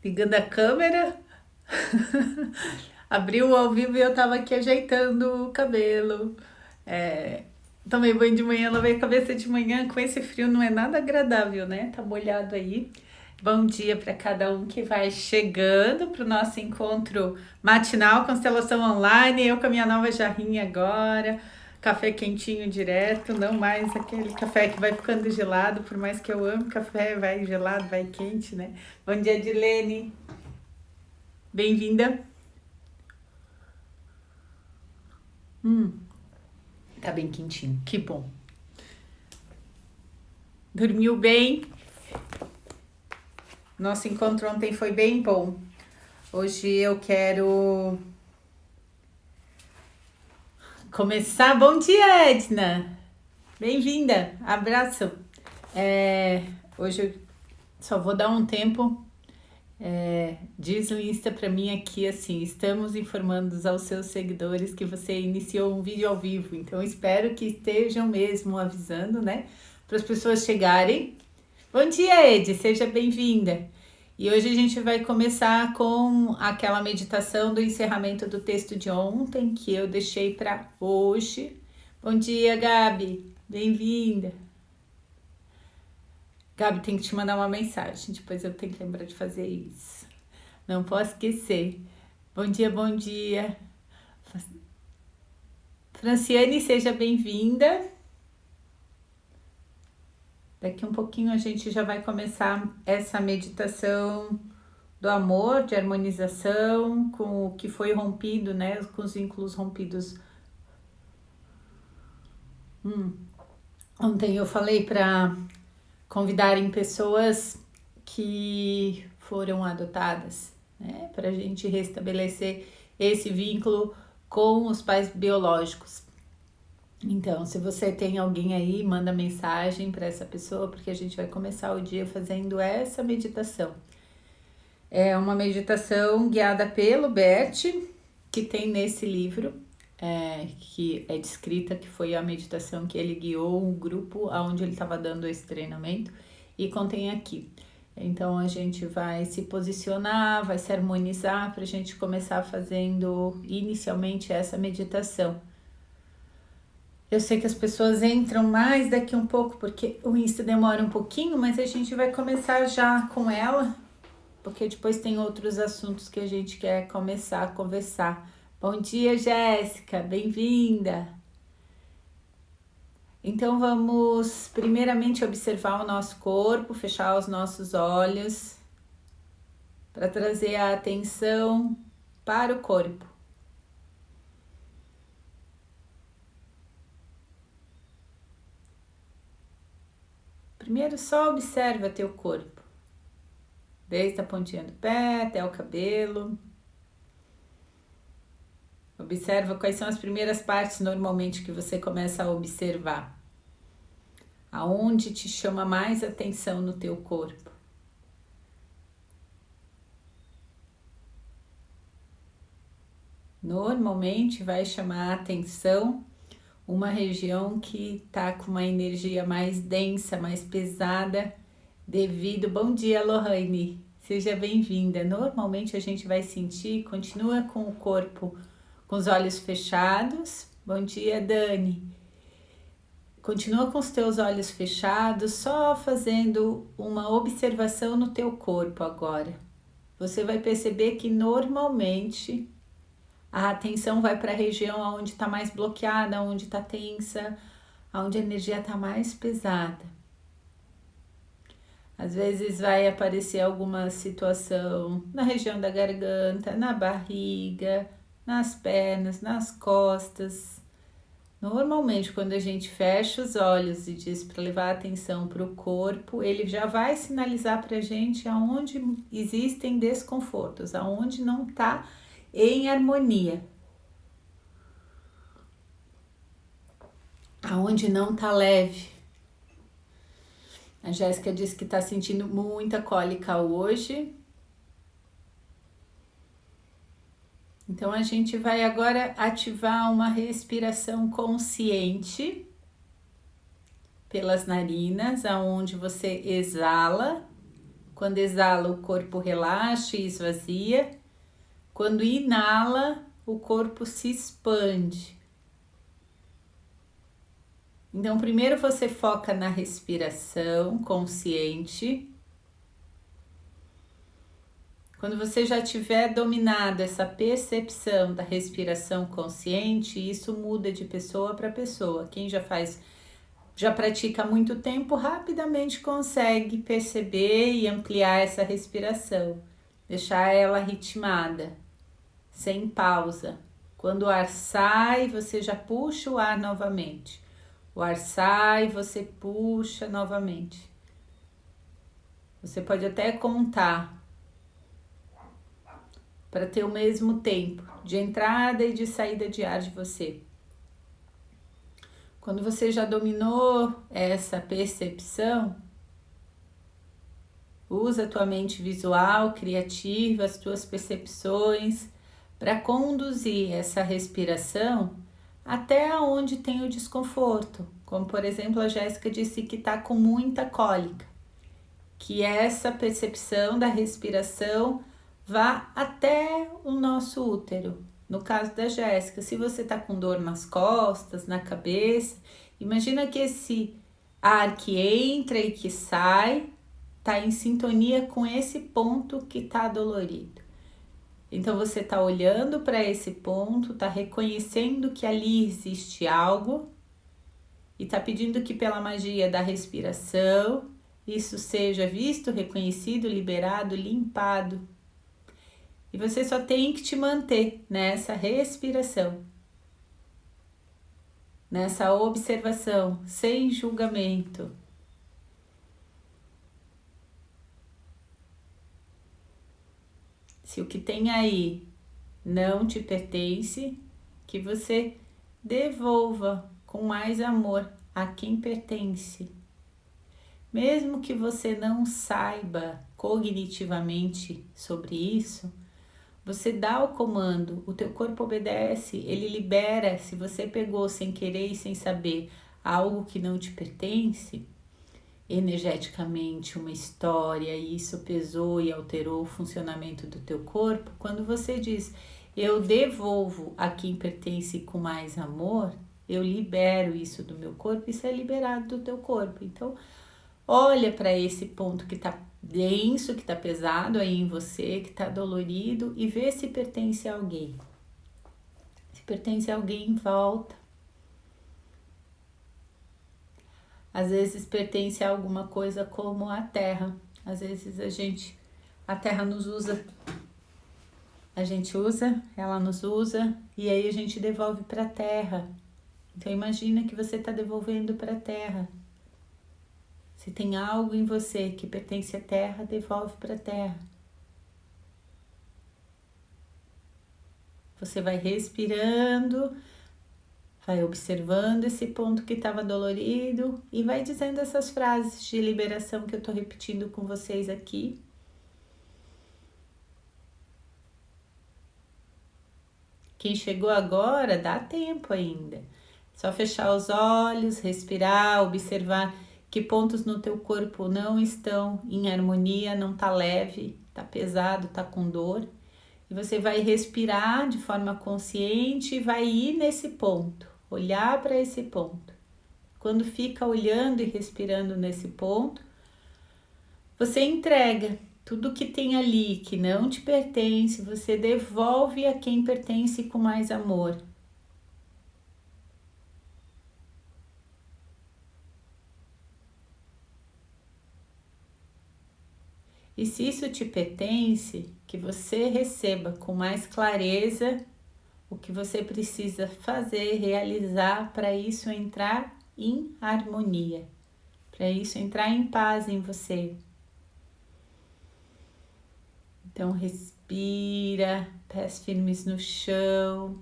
ligando a câmera, abriu ao vivo e eu tava aqui ajeitando o cabelo. É, tomei banho de manhã, lavei a cabeça de manhã. Com esse frio não é nada agradável, né? Tá molhado aí. Bom dia para cada um que vai chegando para o nosso encontro matinal Constelação Online. Eu com a minha nova jarrinha agora, café quentinho direto, não mais aquele café que vai ficando gelado, por mais que eu ame café, vai gelado, vai quente, né? Bom dia, Dilene. Bem-vinda. Tá bem quentinho, que bom. Dormiu bem? Nosso encontro ontem foi bem bom. Hoje eu quero começar. Bom dia, Edna. Bem-vinda. Abraço. Hoje eu só vou dar um tempo. Diz o Insta pra mim aqui assim: estamos informando aos seus seguidores que você iniciou um vídeo ao vivo. Então espero que estejam mesmo avisando, né? Para as pessoas chegarem. Bom dia, Ed. Seja bem-vinda. E hoje a gente vai começar com aquela meditação do encerramento do texto de ontem, que eu deixei para hoje. Bom dia, Gabi. Bem-vinda. Gabi, tem que te mandar uma mensagem, depois eu tenho que lembrar de fazer isso. Não posso esquecer. Bom dia, bom dia. Franciane, seja bem-vinda. Daqui um pouquinho a gente já vai começar essa meditação do amor, de harmonização, com o que foi rompido, né? Com os vínculos rompidos. Ontem eu falei para convidarem pessoas que foram adotadas, né? Para a gente restabelecer esse vínculo com os pais biológicos. Então, se você tem alguém aí, manda mensagem para essa pessoa, porque a gente vai começar o dia fazendo essa meditação. É uma meditação guiada pelo Bert, que tem nesse livro, que é descrita, que foi a meditação que ele guiou um grupo aonde ele estava dando esse treinamento, e contém aqui. Então a gente vai se posicionar, vai se harmonizar para a gente começar fazendo inicialmente essa meditação. Eu sei que as pessoas entram mais daqui um pouco, porque o Insta demora um pouquinho, mas a gente vai começar já com ela, porque depois tem outros assuntos que a gente quer começar a conversar. Bom dia, Jéssica, bem-vinda! Então vamos primeiramente observar o nosso corpo, fechar os nossos olhos, para trazer a atenção para o corpo. Primeiro só observa teu corpo, desde a pontinha do pé até o cabelo. Observa quais são as primeiras partes normalmente que você começa a observar. Aonde te chama mais atenção no teu corpo? Normalmente vai chamar a atenção uma região que tá com uma energia mais densa, mais pesada, devido... Bom dia, Lohane, seja bem-vinda. Normalmente a gente vai sentir, continua com o corpo, com os olhos fechados. Bom dia, Dani. Continua com os teus olhos fechados, só fazendo uma observação no teu corpo agora. Você vai perceber que normalmente a atenção vai para a região onde está mais bloqueada, onde está tensa, onde a energia está mais pesada. Às vezes vai aparecer alguma situação na região da garganta, na barriga, nas pernas, nas costas. Normalmente, quando a gente fecha os olhos e diz para levar a atenção para o corpo, ele já vai sinalizar para a gente aonde existem desconfortos, aonde não está em harmonia, aonde não tá leve. A Jéssica disse que tá sentindo muita cólica hoje. Então a gente vai agora ativar uma respiração consciente pelas narinas, aonde você exala Quando exala, o corpo relaxa e esvazia. Quando inala, o corpo se expande. Então, primeiro você foca na respiração consciente. Quando você já tiver dominado essa percepção da respiração consciente, isso muda de pessoa para pessoa. Quem já pratica há muito tempo, rapidamente consegue perceber e ampliar essa respiração, deixar ela ritmada, sem pausa. Quando o ar sai, você já puxa o ar novamente. O ar sai, você puxa novamente. Você pode até contar para ter o mesmo tempo de entrada e de saída de ar de você. Quando você já dominou essa percepção, usa a tua mente visual, criativa, as tuas percepções para conduzir essa respiração até onde tem o desconforto. Como, por exemplo, a Jéssica disse que está com muita cólica. Que essa percepção da respiração vá até o nosso útero. No caso da Jéssica, se você está com dor nas costas, na cabeça, imagina que esse ar que entra e que sai está em sintonia com esse ponto que está dolorido. Então você está olhando para esse ponto, está reconhecendo que ali existe algo e está pedindo que pela magia da respiração isso seja visto, reconhecido, liberado, limpado. E você só tem que te manter nessa respiração, nessa observação, sem julgamento. Se o que tem aí não te pertence, que você devolva com mais amor a quem pertence. Mesmo que você não saiba cognitivamente sobre isso, você dá o comando, o teu corpo obedece, ele libera. Se você pegou sem querer e sem saber algo que não te pertence, energeticamente uma história, e isso pesou e alterou o funcionamento do teu corpo, quando você diz, eu devolvo a quem pertence com mais amor, eu libero isso do meu corpo, isso é liberado do teu corpo. Então, olha para esse ponto que está denso, que está pesado aí em você, que está dolorido, e vê se pertence a alguém. Se pertence a alguém, volta. Às vezes pertence a alguma coisa como a terra. Às vezes a terra nos usa, a gente usa, ela nos usa, e aí a gente devolve para a terra. Então imagina que você está devolvendo para a terra. Se tem algo em você que pertence à terra, devolve para a terra. Você vai respirando, vai observando esse ponto que estava dolorido e vai dizendo essas frases de liberação que eu estou repetindo com vocês aqui. Quem chegou agora, dá tempo ainda. Só fechar os olhos, respirar, observar que pontos no teu corpo não estão em harmonia, não tá leve, tá pesado, tá com dor. E você vai respirar de forma consciente e vai ir nesse ponto, olhar para esse ponto. Quando fica olhando e respirando nesse ponto, você entrega tudo que tem ali que não te pertence, você devolve a quem pertence com mais amor. E se isso te pertence, que você receba com mais clareza o que você precisa fazer, realizar para isso entrar em harmonia, para isso entrar em paz em você. Então respira, pés firmes no chão.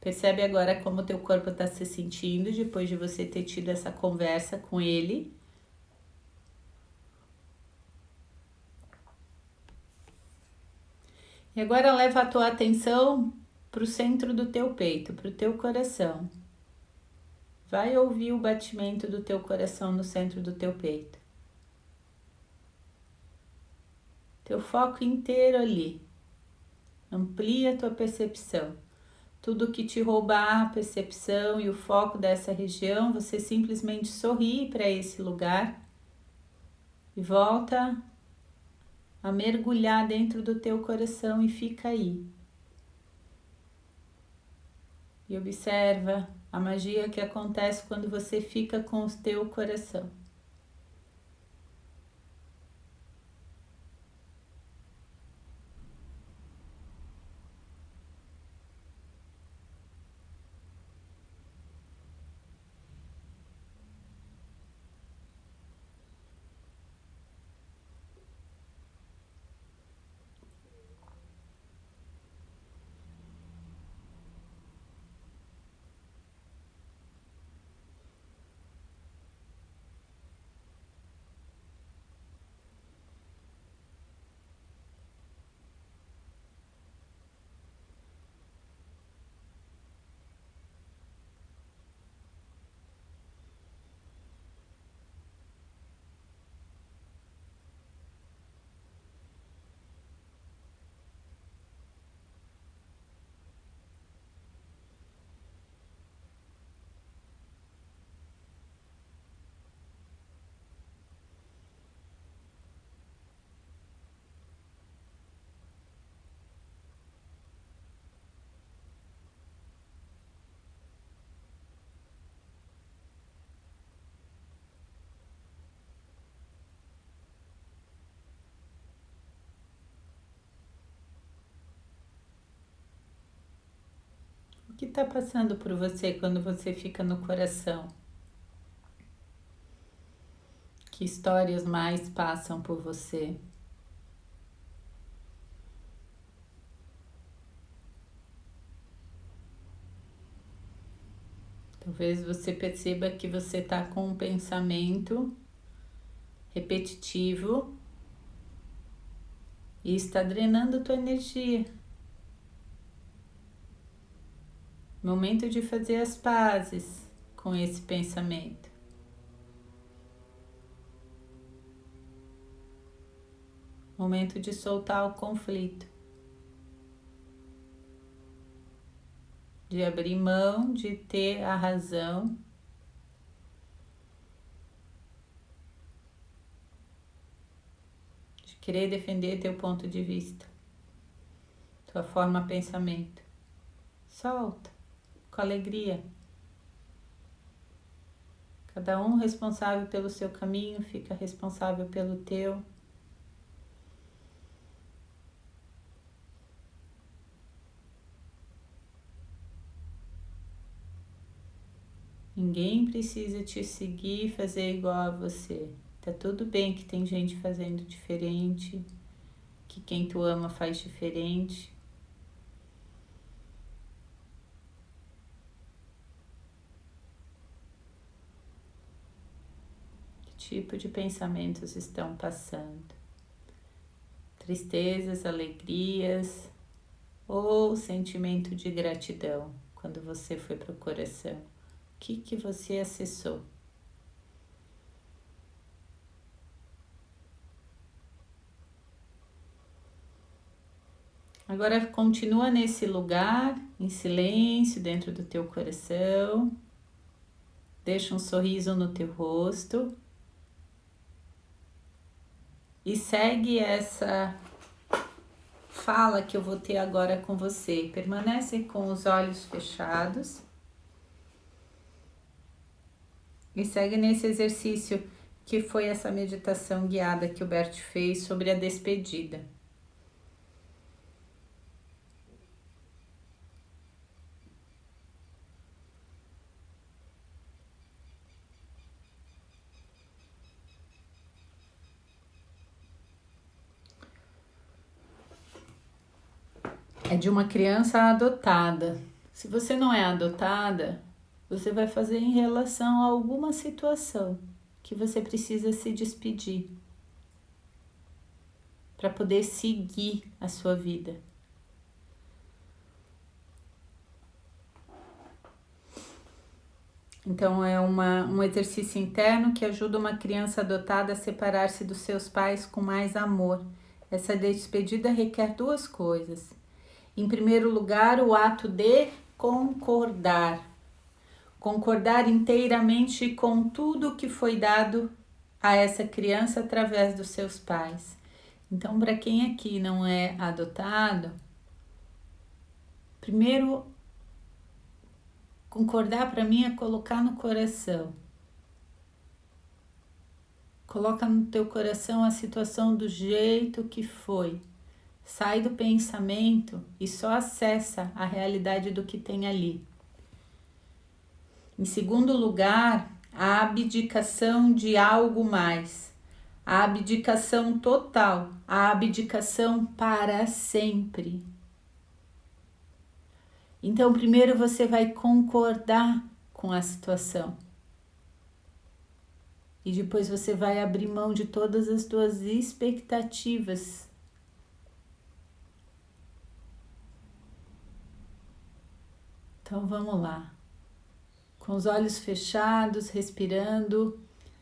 Percebe agora como o teu corpo está se sentindo depois de você ter tido essa conversa com ele. E agora leva a tua atenção para o centro do teu peito, para o teu coração. vai ouvir o batimento do teu coração no centro do teu peito. Teu foco inteiro ali. Amplia a tua percepção. Tudo que te roubar a percepção e o foco dessa região, você simplesmente sorri para esse lugar e volta a mergulhar dentro do teu coração e fica aí. E observa a magia que acontece quando você fica com o teu coração. O que está passando por você quando você fica no coração? Que histórias mais passam por você? Talvez você perceba que você está com um pensamento repetitivo e está drenando a tua energia. Momento de fazer as pazes com esse pensamento. Momento de soltar o conflito. De abrir mão de ter a razão. De querer defender teu ponto de vista. Tua forma de pensamento. Solta. Com alegria. Cada um responsável pelo seu caminho, fica responsável pelo teu. Ninguém precisa te seguir e fazer igual a você. Tá tudo bem que tem gente fazendo diferente, que quem tu ama faz diferente. Tipo de pensamentos estão passando? Tristezas, alegrias ou sentimento de gratidão quando você foi para o coração? O que você acessou? Agora continua nesse lugar, em silêncio, dentro do teu coração. Deixa um sorriso no teu rosto. E segue essa fala que eu vou ter agora com você. Permanece com os olhos fechados. E segue nesse exercício que foi essa meditação guiada que o Bert fez sobre a despedida. É de uma criança adotada. Se você não é adotada, você vai fazer em relação a alguma situação que você precisa se despedir para poder seguir a sua vida. Então é um exercício interno que ajuda uma criança adotada a separar-se dos seus pais com mais amor. Essa despedida requer duas coisas. Em primeiro lugar, o ato de concordar. Concordar inteiramente com tudo que foi dado a essa criança através dos seus pais. Então, para quem aqui não é adotado, primeiro, concordar para mim é colocar no coração. Coloca no teu coração a situação do jeito que foi. Sai do pensamento e só acessa a realidade do que tem ali. Em segundo lugar, a abdicação de algo mais. A abdicação total, a abdicação para sempre. Então, primeiro você vai concordar com a situação. E depois você vai abrir mão de todas as suas expectativas. Então vamos lá. Com os olhos fechados, respirando.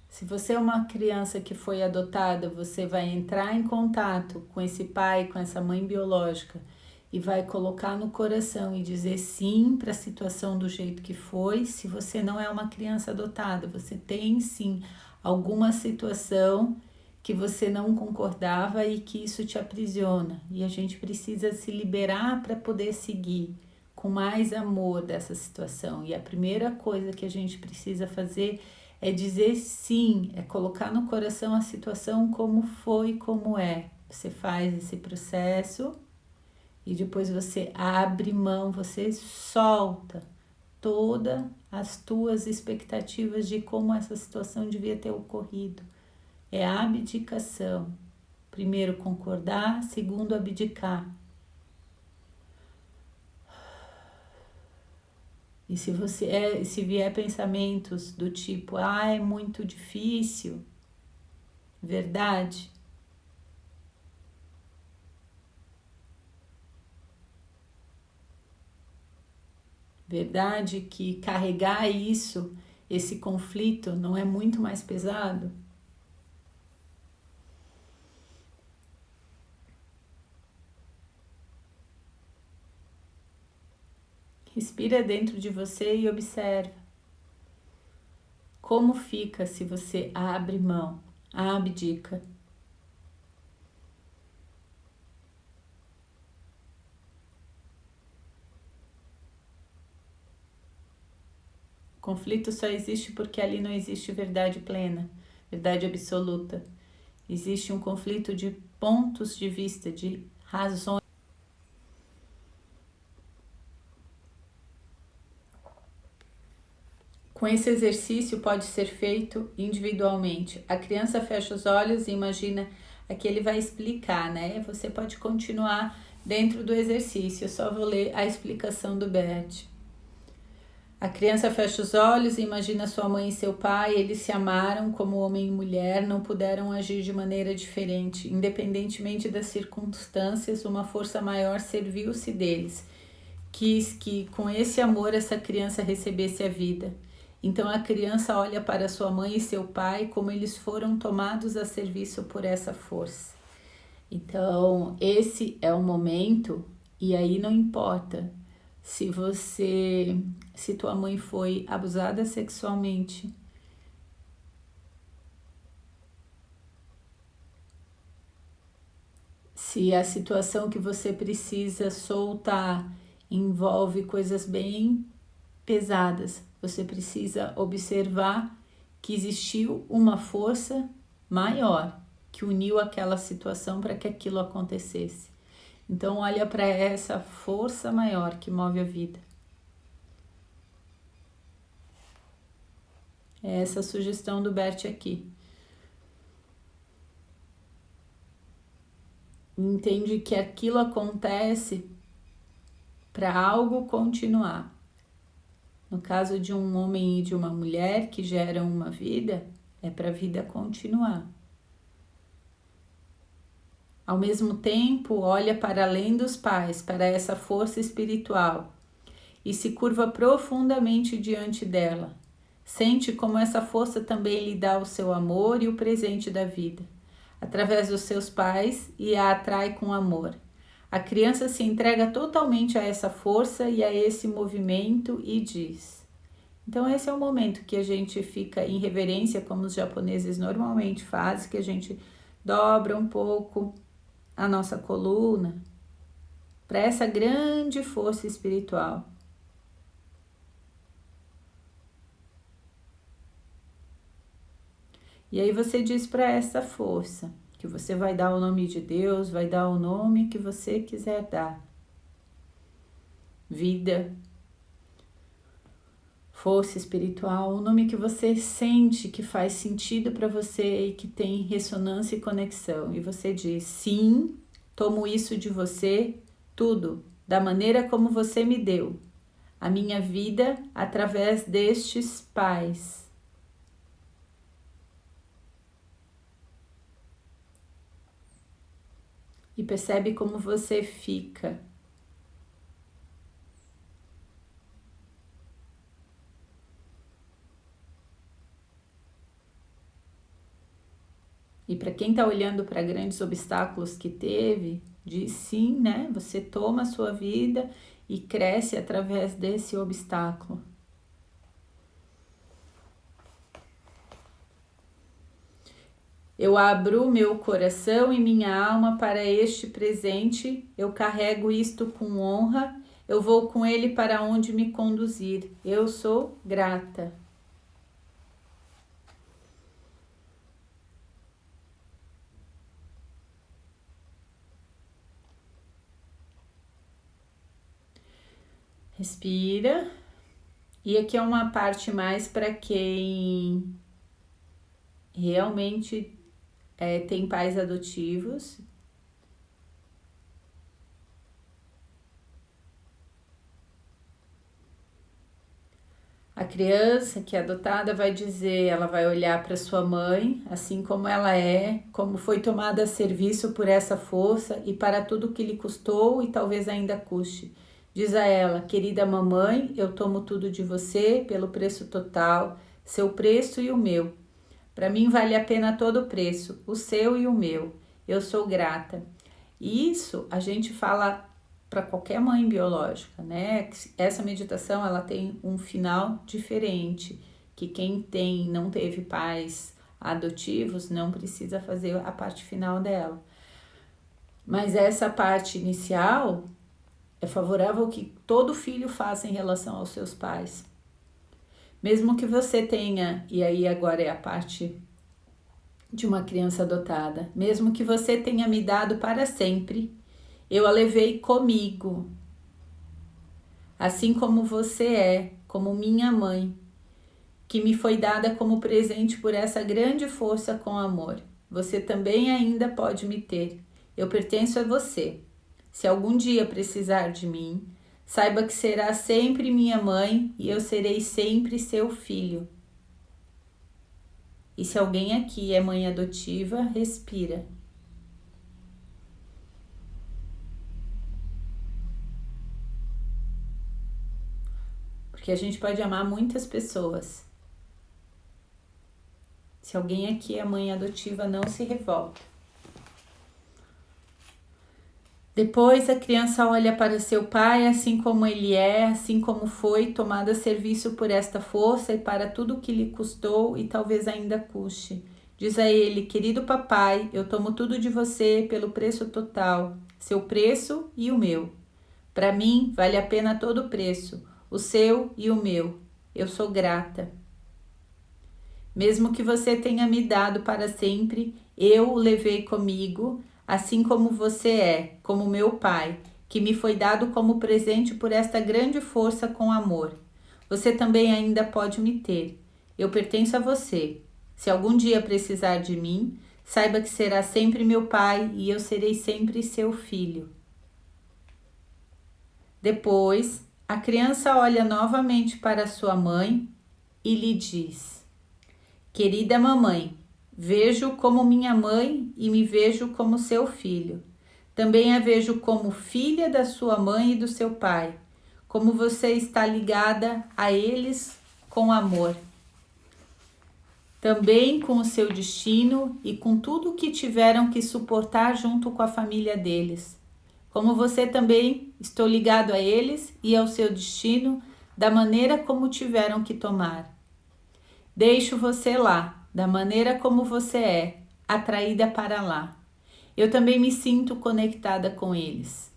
Se você é uma criança que foi adotada, você vai entrar em contato com esse pai, com essa mãe biológica e vai colocar no coração e dizer sim para a situação do jeito que foi. Se você não é uma criança adotada, você tem sim alguma situação que você não concordava e que isso te aprisiona. E a gente precisa se liberar para poder seguir com mais amor dessa situação. E a primeira coisa que a gente precisa fazer é dizer sim, é colocar no coração a situação como foi, como é. Você faz esse processo e depois você abre mão, você solta todas as tuas expectativas de como essa situação devia ter ocorrido. É a abdicação. Primeiro concordar, segundo abdicar. E se vier pensamentos do tipo, é muito difícil, verdade? Verdade que carregar isso, esse conflito, não é muito mais pesado? Respira dentro de você e observa como fica se você abre mão, abdica. O conflito só existe porque ali não existe verdade plena, verdade absoluta. Existe um conflito de pontos de vista, de razões. Com esse exercício pode ser feito individualmente. A criança fecha os olhos e imagina aqui ele vai explicar, né? Você pode continuar dentro do exercício, eu só vou ler a explicação do Bert. A criança fecha os olhos e imagina sua mãe e seu pai, eles se amaram como homem e mulher, não puderam agir de maneira diferente. Independentemente das circunstâncias, uma força maior serviu-se deles. Quis que com esse amor essa criança recebesse a vida. Então a criança olha para sua mãe e seu pai como eles foram tomados a serviço por essa força. Então esse é o momento, e aí não importa se tua mãe foi abusada sexualmente, se a situação que você precisa soltar envolve coisas bem pesadas, você precisa observar que existiu uma força maior que uniu aquela situação para que aquilo acontecesse. Então olha para essa força maior que move a vida. É essa a sugestão do Bert aqui. Entende que aquilo acontece para algo continuar. No caso de um homem e de uma mulher que geram uma vida, é para a vida continuar. Ao mesmo tempo, olha para além dos pais, para essa força espiritual, e se curva profundamente diante dela. Sente como essa força também lhe dá o seu amor e o presente da vida, através dos seus pais, e a atrai com amor. A criança se entrega totalmente a essa força e a esse movimento e diz. Então esse é o momento que a gente fica em reverência, como os japoneses normalmente fazem, que a gente dobra um pouco a nossa coluna para essa grande força espiritual. E aí você diz para essa força que você vai dar o nome de Deus, vai dar o nome que você quiser dar. Vida, força espiritual, o nome que você sente que faz sentido para você e que tem ressonância e conexão. E você diz: sim, tomo isso de você, tudo, da maneira como você me deu, a minha vida através destes pais. E percebe como você fica. E para quem está olhando para grandes obstáculos que teve, diz sim, né? Você toma a sua vida e cresce através desse obstáculo. Eu abro meu coração e minha alma para este presente, eu carrego isto com honra, eu vou com ele para onde me conduzir. Eu sou grata. Respira. E aqui é uma parte mais para quem realmente tem pais adotivos. A criança que é adotada vai dizer, ela vai olhar para sua mãe, assim como ela é, como foi tomada a serviço por essa força e para tudo que lhe custou e talvez ainda custe. Diz a ela: querida mamãe, eu tomo tudo de você pelo preço total, seu preço e o meu. Para mim vale a pena todo o preço, o seu e o meu. Eu sou grata. E isso a gente fala para qualquer mãe biológica, né? Essa meditação ela tem um final diferente, que quem não teve pais adotivos não precisa fazer a parte final dela. Mas essa parte inicial é favorável que todo filho faça em relação aos seus pais. Mesmo que você tenha, e aí agora é a parte de uma criança adotada, mesmo que você tenha me dado para sempre, eu a levei comigo, assim como você é, como minha mãe, que me foi dada como presente por essa grande força com amor. Você também ainda pode me ter. Eu pertenço a você. Se algum dia precisar de mim, saiba que será sempre minha mãe e eu serei sempre seu filho. E se alguém aqui é mãe adotiva, respira. Porque a gente pode amar muitas pessoas. Se alguém aqui é mãe adotiva, não se revolta. Depois a criança olha para seu pai, assim como ele é, assim como foi, tomado a serviço por esta força e para tudo o que lhe custou e talvez ainda custe. Diz a ele: querido papai, eu tomo tudo de você pelo preço total, seu preço e o meu. Para mim, vale a pena todo o preço, o seu e o meu. Eu sou grata. Mesmo que você tenha me dado para sempre, eu o levei comigo, assim como você é, como meu pai, que me foi dado como presente por esta grande força com amor. Você também ainda pode me ter. Eu pertenço a você. Se algum dia precisar de mim, saiba que será sempre meu pai e eu serei sempre seu filho. Depois, a criança olha novamente para sua mãe e lhe diz: querida mamãe, vejo como minha mãe e me vejo como seu filho. Também a vejo como filha da sua mãe e do seu pai, como você está ligada a eles com amor. também com o seu destino e com tudo o que tiveram que suportar junto com a família deles. Como você também, estou ligado a eles e ao seu destino da maneira como tiveram que tomar. Deixo você lá, da maneira como você é, atraída para lá. Eu também me sinto conectada com eles.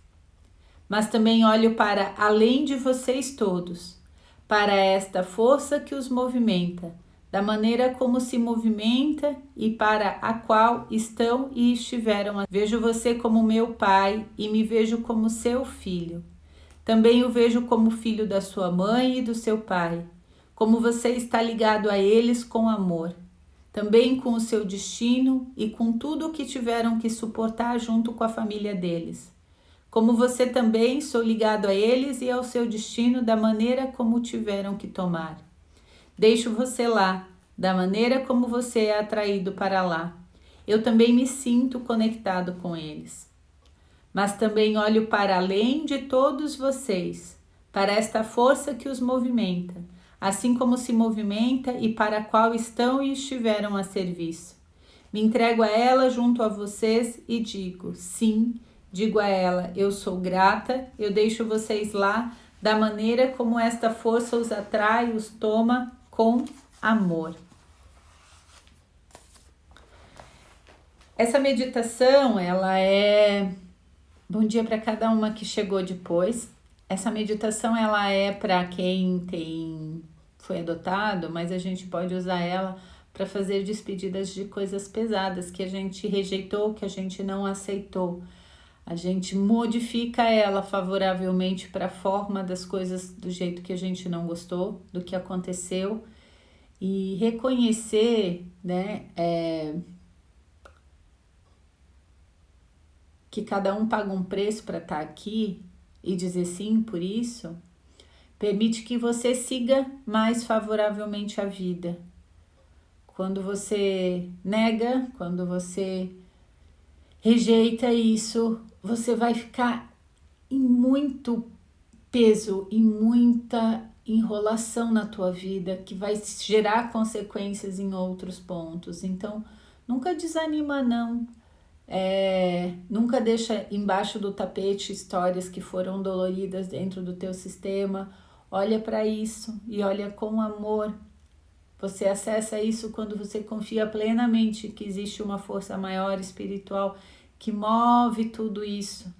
Mas também olho para além de vocês todos, para esta força que os movimenta, da maneira como se movimenta e para a qual estão e estiveram. Vejo você como meu pai e me vejo como seu filho. Também o vejo como filho da sua mãe e do seu pai, como você está ligado a eles com amor, também com o seu destino e com tudo o que tiveram que suportar junto com a família deles. Como você também, sou ligado a eles e ao seu destino da maneira como tiveram que tomar. Deixo você lá, da maneira como você é atraído para lá. Eu também me sinto conectado com eles. Mas também olho para além de todos vocês, para esta força que os movimenta, assim como se movimenta e para a qual estão e estiveram a serviço. Me entrego a ela junto a vocês e digo, sim, digo a ela, eu sou grata, eu deixo vocês lá da maneira como esta força os atrai, os toma com amor. Essa meditação, ela é bom dia para cada uma que chegou depois. Essa meditação, ela é para quem foi adotado, mas a gente pode usar ela para fazer despedidas de coisas pesadas que a gente rejeitou, que a gente não aceitou. A gente modifica ela favoravelmente para a forma das coisas do jeito que a gente não gostou, do que aconteceu, e reconhecer, né, que cada um paga um preço para estar aqui e dizer sim por isso, permite que você siga mais favoravelmente a vida. Quando você nega, quando você rejeita isso, você vai ficar em muito peso, em muita enrolação na tua vida, que vai gerar consequências em outros pontos. Então, nunca desanima não. Nunca deixa embaixo do tapete histórias que foram doloridas dentro do teu sistema. Olha para isso e olha com amor. Você acessa isso quando você confia plenamente que existe uma força maior espiritual que move tudo isso.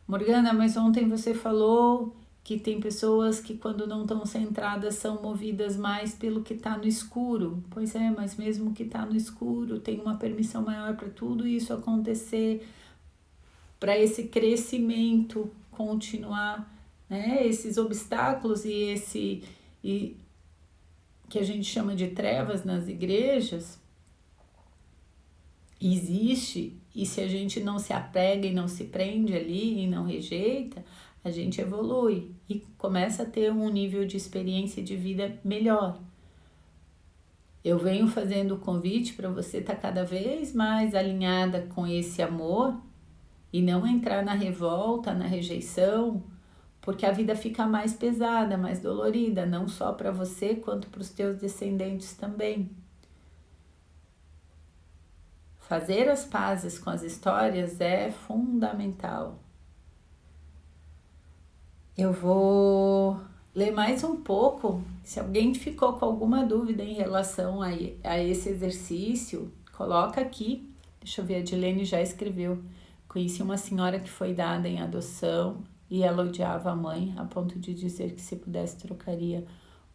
Morgana, mas ontem você falou que tem pessoas que quando não estão centradas são movidas mais pelo que está no escuro. Pois é, mas mesmo que está no escuro, tem uma permissão maior para tudo isso acontecer, para esse crescimento continuar, né? Esses obstáculos e que a gente chama de trevas nas igrejas, existe, e se a gente não se apega e não se prende ali e não rejeita, a gente evolui e começa a ter um nível de experiência de vida melhor. Eu venho fazendo o convite para você estar cada vez mais alinhada com esse amor e não entrar na revolta, na rejeição, porque a vida fica mais pesada, mais dolorida, não só para você, quanto para os teus descendentes também. Fazer as pazes com as histórias é fundamental. Eu vou ler mais um pouco. Se alguém ficou com alguma dúvida em relação a esse exercício, coloca aqui. Deixa eu ver, a Dilene já escreveu. Conheci uma senhora que foi dada em adoção e ela odiava a mãe a ponto de dizer que se pudesse trocaria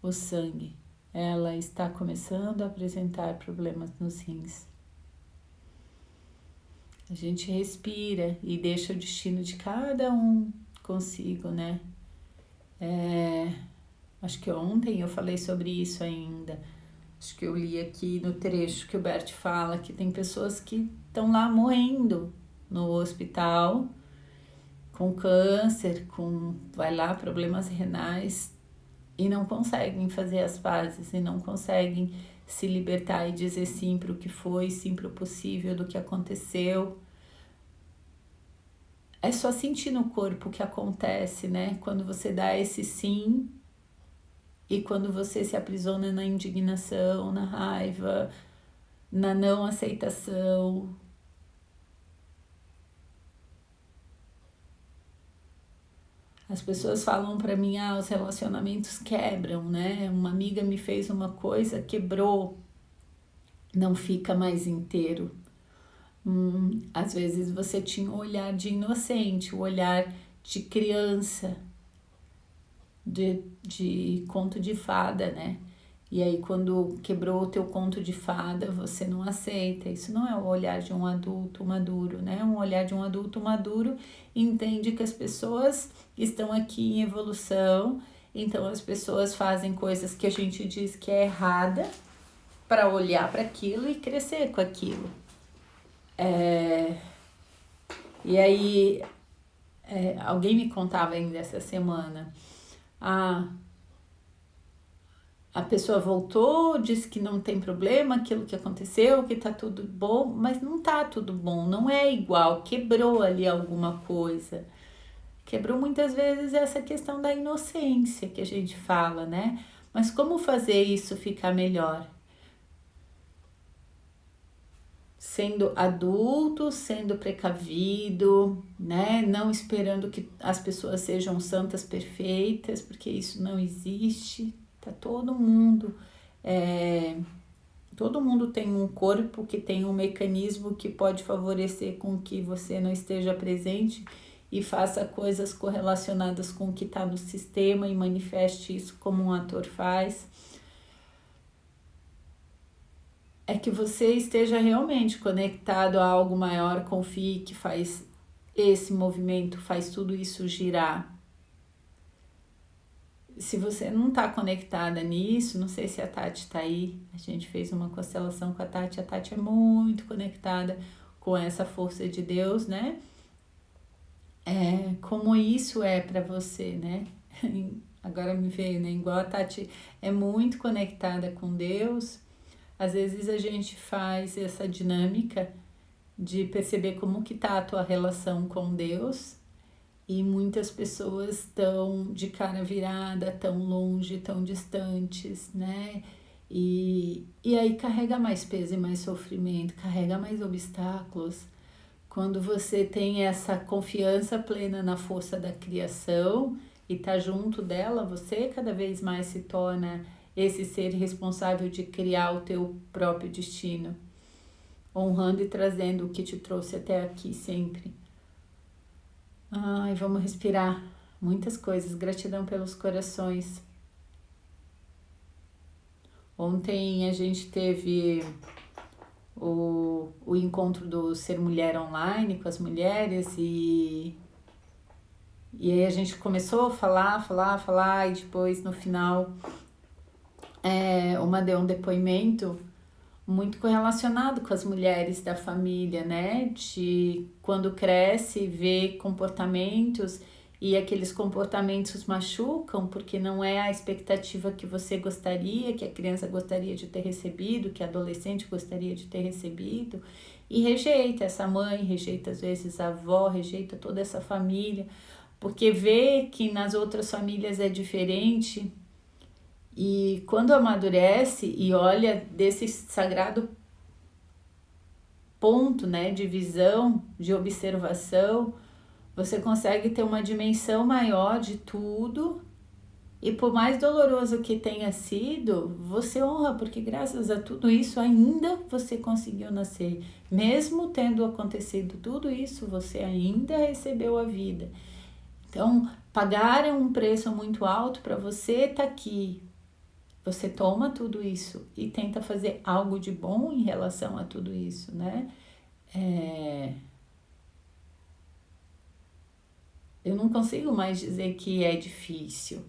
o sangue. Ela está começando a apresentar problemas nos rins. A gente respira e deixa o destino de cada um consigo, né? Acho que ontem eu falei sobre isso ainda. Acho que eu li aqui no trecho que o Bert fala que tem pessoas que estão lá morrendo no hospital com câncer, vai lá, problemas renais e não conseguem fazer as pazes e não conseguem se libertar e dizer sim para o que foi, sim para o possível do que aconteceu. É só sentir no corpo o que acontece, né? Quando você dá esse sim, E quando você se aprisiona na indignação, na raiva, na não aceitação, as pessoas falam pra mim, os relacionamentos quebram, né? Uma amiga me fez uma coisa, quebrou, não fica mais inteiro. Às vezes você tinha um olhar de inocente, o olhar de criança, de conto de fada, né? E aí quando quebrou o teu conto de fada, você não aceita. Isso não é o olhar de um adulto maduro, né? Um olhar de um adulto maduro entende que as pessoas estão aqui em evolução, então as pessoas fazem coisas que a gente diz que é errada para olhar para aquilo e crescer com aquilo. E aí, alguém me contava ainda essa semana, a pessoa voltou, disse que não tem problema, aquilo que aconteceu, que tá tudo bom, mas não tá tudo bom, não é igual, quebrou ali alguma coisa. Quebrou muitas vezes essa questão da inocência que a gente fala, né? Mas como fazer isso ficar melhor? Sendo adulto, sendo precavido, né? Não esperando que as pessoas sejam santas perfeitas, porque isso não existe. Tá todo mundo tem um corpo que tem um mecanismo que pode favorecer com que você não esteja presente e faça coisas correlacionadas com o que está no sistema e manifeste isso como um ator faz. É que você esteja realmente conectado a algo maior, confie que faz esse movimento, faz tudo isso girar. Se você não está conectada nisso, não sei se a Tati está aí, a gente fez uma constelação com a Tati é muito conectada com essa força de Deus, né? Como isso é para você, né? Agora me veio, né? Igual a Tati é muito conectada com Deus, às vezes a gente faz essa dinâmica de perceber como que tá a tua relação com Deus e muitas pessoas estão de cara virada, tão longe, tão distantes, né? E aí carrega mais peso e mais sofrimento, carrega mais obstáculos. Quando você tem essa confiança plena na força da criação e tá junto dela, você cada vez mais se torna esse ser responsável de criar o teu próprio destino, honrando e trazendo o que te trouxe até aqui sempre. Vamos respirar muitas coisas, gratidão pelos corações. Ontem a gente teve o encontro do Ser Mulher online com as mulheres e aí a gente começou a falar e depois no final uma deu um depoimento muito correlacionado com as mulheres da família, né? De quando cresce, vê comportamentos e aqueles comportamentos machucam porque não é a expectativa que você gostaria, que a criança gostaria de ter recebido, que a adolescente gostaria de ter recebido, e rejeita essa mãe, rejeita às vezes a avó, rejeita toda essa família, porque vê que nas outras famílias é diferente. E quando amadurece e olha desse sagrado ponto, né, de visão, de observação, você consegue ter uma dimensão maior de tudo. E por mais doloroso que tenha sido, você honra, porque graças a tudo isso ainda você conseguiu nascer. Mesmo tendo acontecido tudo isso, você ainda recebeu a vida. Então, pagaram um preço muito alto para você estar aqui. Você toma tudo isso e tenta fazer algo de bom em relação a tudo isso, né? Eu não consigo mais dizer que é difícil,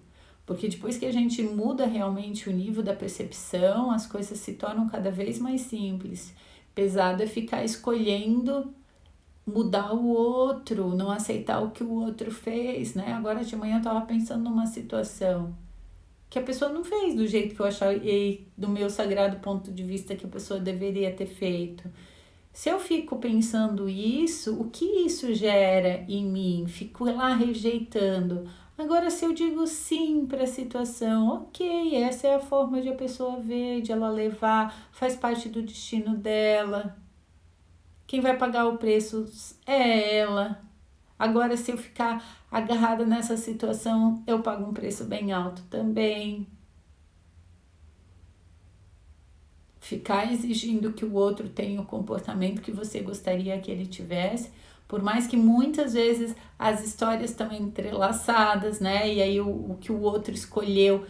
porque depois que a gente muda realmente o nível da percepção, as coisas se tornam cada vez mais simples. Pesado é ficar escolhendo mudar o outro, não aceitar o que o outro fez, né? Agora de manhã eu tava pensando numa situação que a pessoa não fez do jeito que eu achei, do meu sagrado ponto de vista, que a pessoa deveria ter feito. Se eu fico pensando isso, o que isso gera em mim? Fico lá rejeitando. Agora, se eu digo sim para a situação, ok, essa é a forma de a pessoa ver, de ela levar, faz parte do destino dela. Quem vai pagar o preço é ela. Agora, se eu ficar agarrada nessa situação, eu pago um preço bem alto também. Ficar exigindo que o outro tenha o comportamento que você gostaria que ele tivesse, por mais que muitas vezes as histórias estão entrelaçadas, né? E aí o que o outro escolheu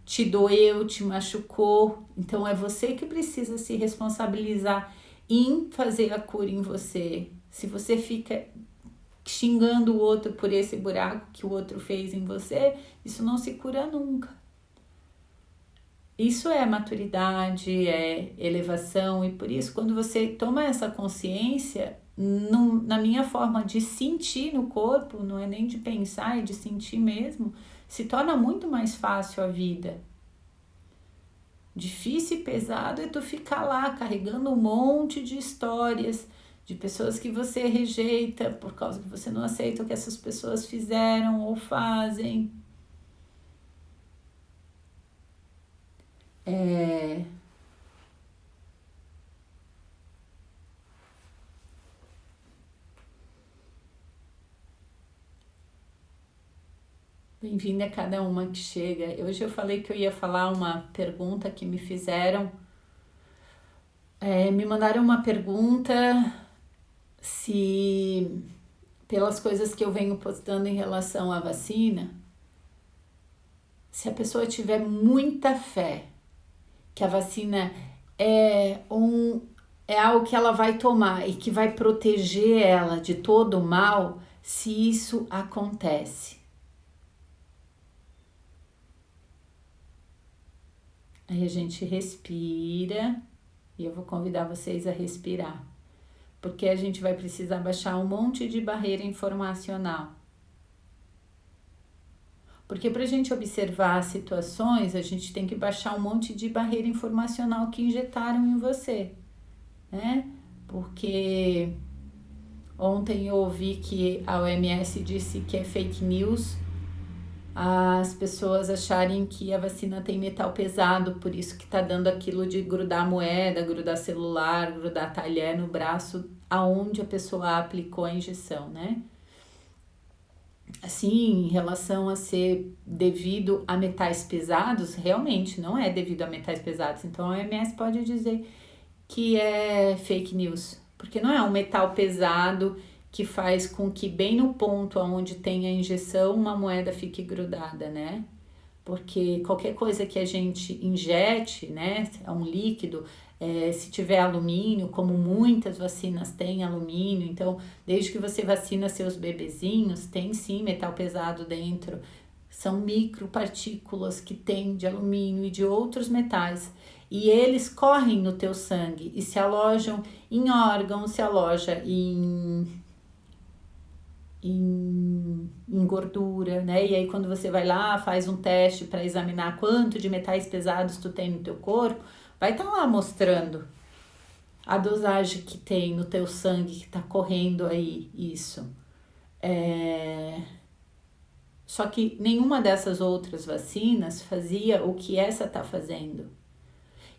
te doeu, te machucou. Então é você que precisa se responsabilizar em fazer a cura em você. Se você fica xingando o outro por esse buraco que o outro fez em você, isso não se cura nunca. Isso é maturidade, é elevação, e por isso, quando você toma essa consciência, na minha forma de sentir no corpo, não é nem de pensar, é de sentir mesmo, se torna muito mais fácil a vida. Difícil e pesado é tu ficar lá carregando um monte de histórias de pessoas que você rejeita por causa que você não aceita o que essas pessoas fizeram ou fazem. É, Bem-vinda a cada uma que chega. Hoje eu falei que eu ia falar uma pergunta que me fizeram. Me mandaram uma pergunta se, pelas coisas que eu venho postando em relação à vacina, se a pessoa tiver muita fé que a vacina é algo que ela vai tomar e que vai proteger ela de todo o mal, se isso acontece. Aí a gente respira e eu vou convidar vocês a respirar, porque a gente vai precisar baixar um monte de barreira informacional. Porque para a gente observar situações, a gente tem que baixar um monte de barreira informacional que injetaram em você, né? Porque ontem eu ouvi que a OMS disse que é fake news as pessoas acharem que a vacina tem metal pesado, por isso que tá dando aquilo de grudar moeda, grudar celular, grudar talher no braço aonde a pessoa aplicou a injeção, né? Assim, em relação a ser devido a metais pesados, realmente não é devido a metais pesados. Então a OMS pode dizer que é fake news, porque não é um metal pesado que faz com que bem no ponto onde tem a injeção uma moeda fique grudada, né? Porque qualquer coisa que a gente injete, né, é um líquido, se tiver alumínio, como muitas vacinas têm alumínio, então desde que você vacina seus bebezinhos, tem sim metal pesado dentro, são micropartículas que tem de alumínio e de outros metais, e eles correm no teu sangue e se alojam em órgãos, se aloja em gordura, né? E aí quando você vai lá, faz um teste para examinar quanto de metais pesados tu tem no teu corpo, vai estar lá mostrando a dosagem que tem no teu sangue que tá correndo aí, isso. Só que nenhuma dessas outras vacinas fazia o que essa tá fazendo.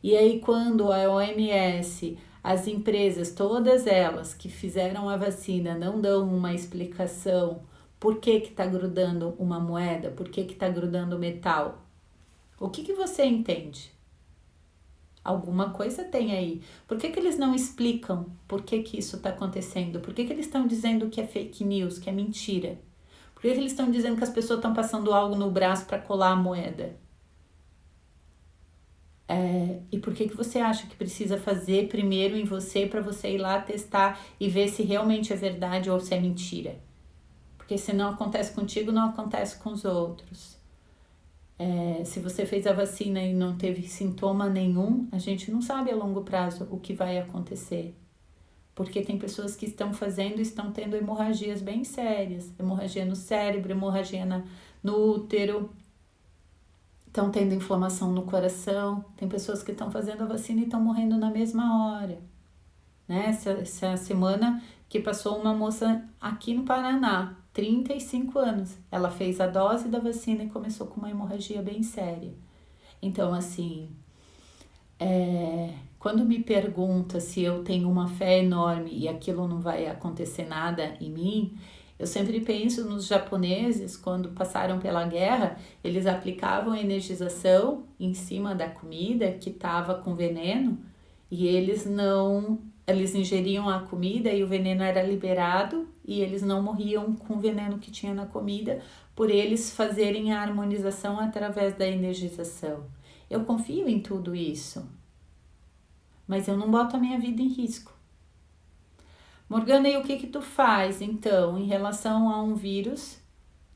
E aí quando a OMS, as empresas, todas elas que fizeram a vacina não dão uma explicação por que que tá grudando uma moeda, por que que tá grudando metal. O que que você entende? Alguma coisa tem aí. Por que que eles não explicam por que que isso está acontecendo? Por que que eles estão dizendo que é fake news, que é mentira? Por que que eles estão dizendo que as pessoas estão passando algo no braço para colar a moeda? E por que que você acha que precisa fazer primeiro em você para você ir lá testar e ver se realmente é verdade ou se é mentira? Porque se não acontece contigo, não acontece com os outros. Se você fez a vacina e não teve sintoma nenhum, a gente não sabe a longo prazo o que vai acontecer. Porque tem pessoas que estão fazendo e estão tendo hemorragias bem sérias. Hemorragia no cérebro, hemorragia no útero, estão tendo inflamação no coração. Tem pessoas que estão fazendo a vacina e estão morrendo na mesma hora. Né? Essa semana que passou uma moça aqui no Paraná. 35 anos. Ela fez a dose da vacina e começou com uma hemorragia bem séria. Então, assim, quando me pergunta se eu tenho uma fé enorme e aquilo não vai acontecer nada em mim, eu sempre penso nos japoneses, quando passaram pela guerra, eles aplicavam energização em cima da comida que estava com veneno e eles ingeriam a comida e o veneno era liberado e eles não morriam com o veneno que tinha na comida por eles fazerem a harmonização através da energização. Eu confio em tudo isso, mas eu não boto a minha vida em risco. Morgana, e o que tu faz, então, em relação a um vírus,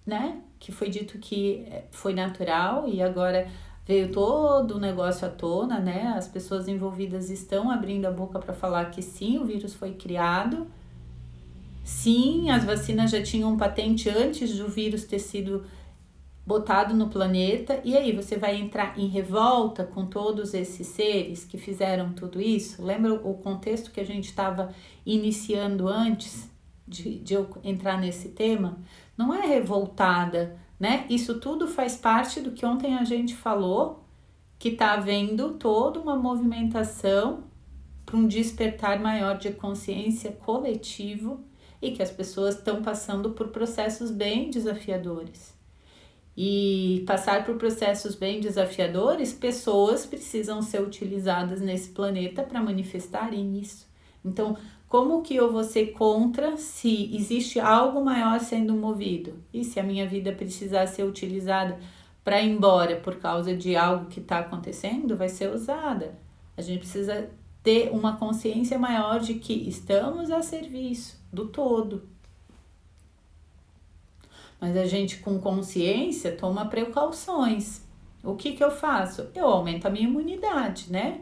né, que foi dito que foi natural e agora veio todo o negócio à tona, né, as pessoas envolvidas estão abrindo a boca para falar que sim, o vírus foi criado, sim, as vacinas já tinham patente antes do vírus ter sido botado no planeta, e aí você vai entrar em revolta com todos esses seres que fizeram tudo isso? Lembra o contexto que a gente estava iniciando antes de eu entrar nesse tema? Não é revoltada, né? Isso tudo faz parte do que ontem a gente falou, que está havendo toda uma movimentação para um despertar maior de consciência coletivo e que as pessoas estão passando por processos bem desafiadores. E passar por processos bem desafiadores, pessoas precisam ser utilizadas nesse planeta para manifestarem isso. Então, como que eu vou ser contra se existe algo maior sendo movido? E se a minha vida precisar ser utilizada para ir embora por causa de algo que está acontecendo, vai ser usada. A gente precisa ter uma consciência maior de que estamos a serviço do todo. Mas a gente com consciência toma precauções. O que eu faço? Eu aumento a minha imunidade, né?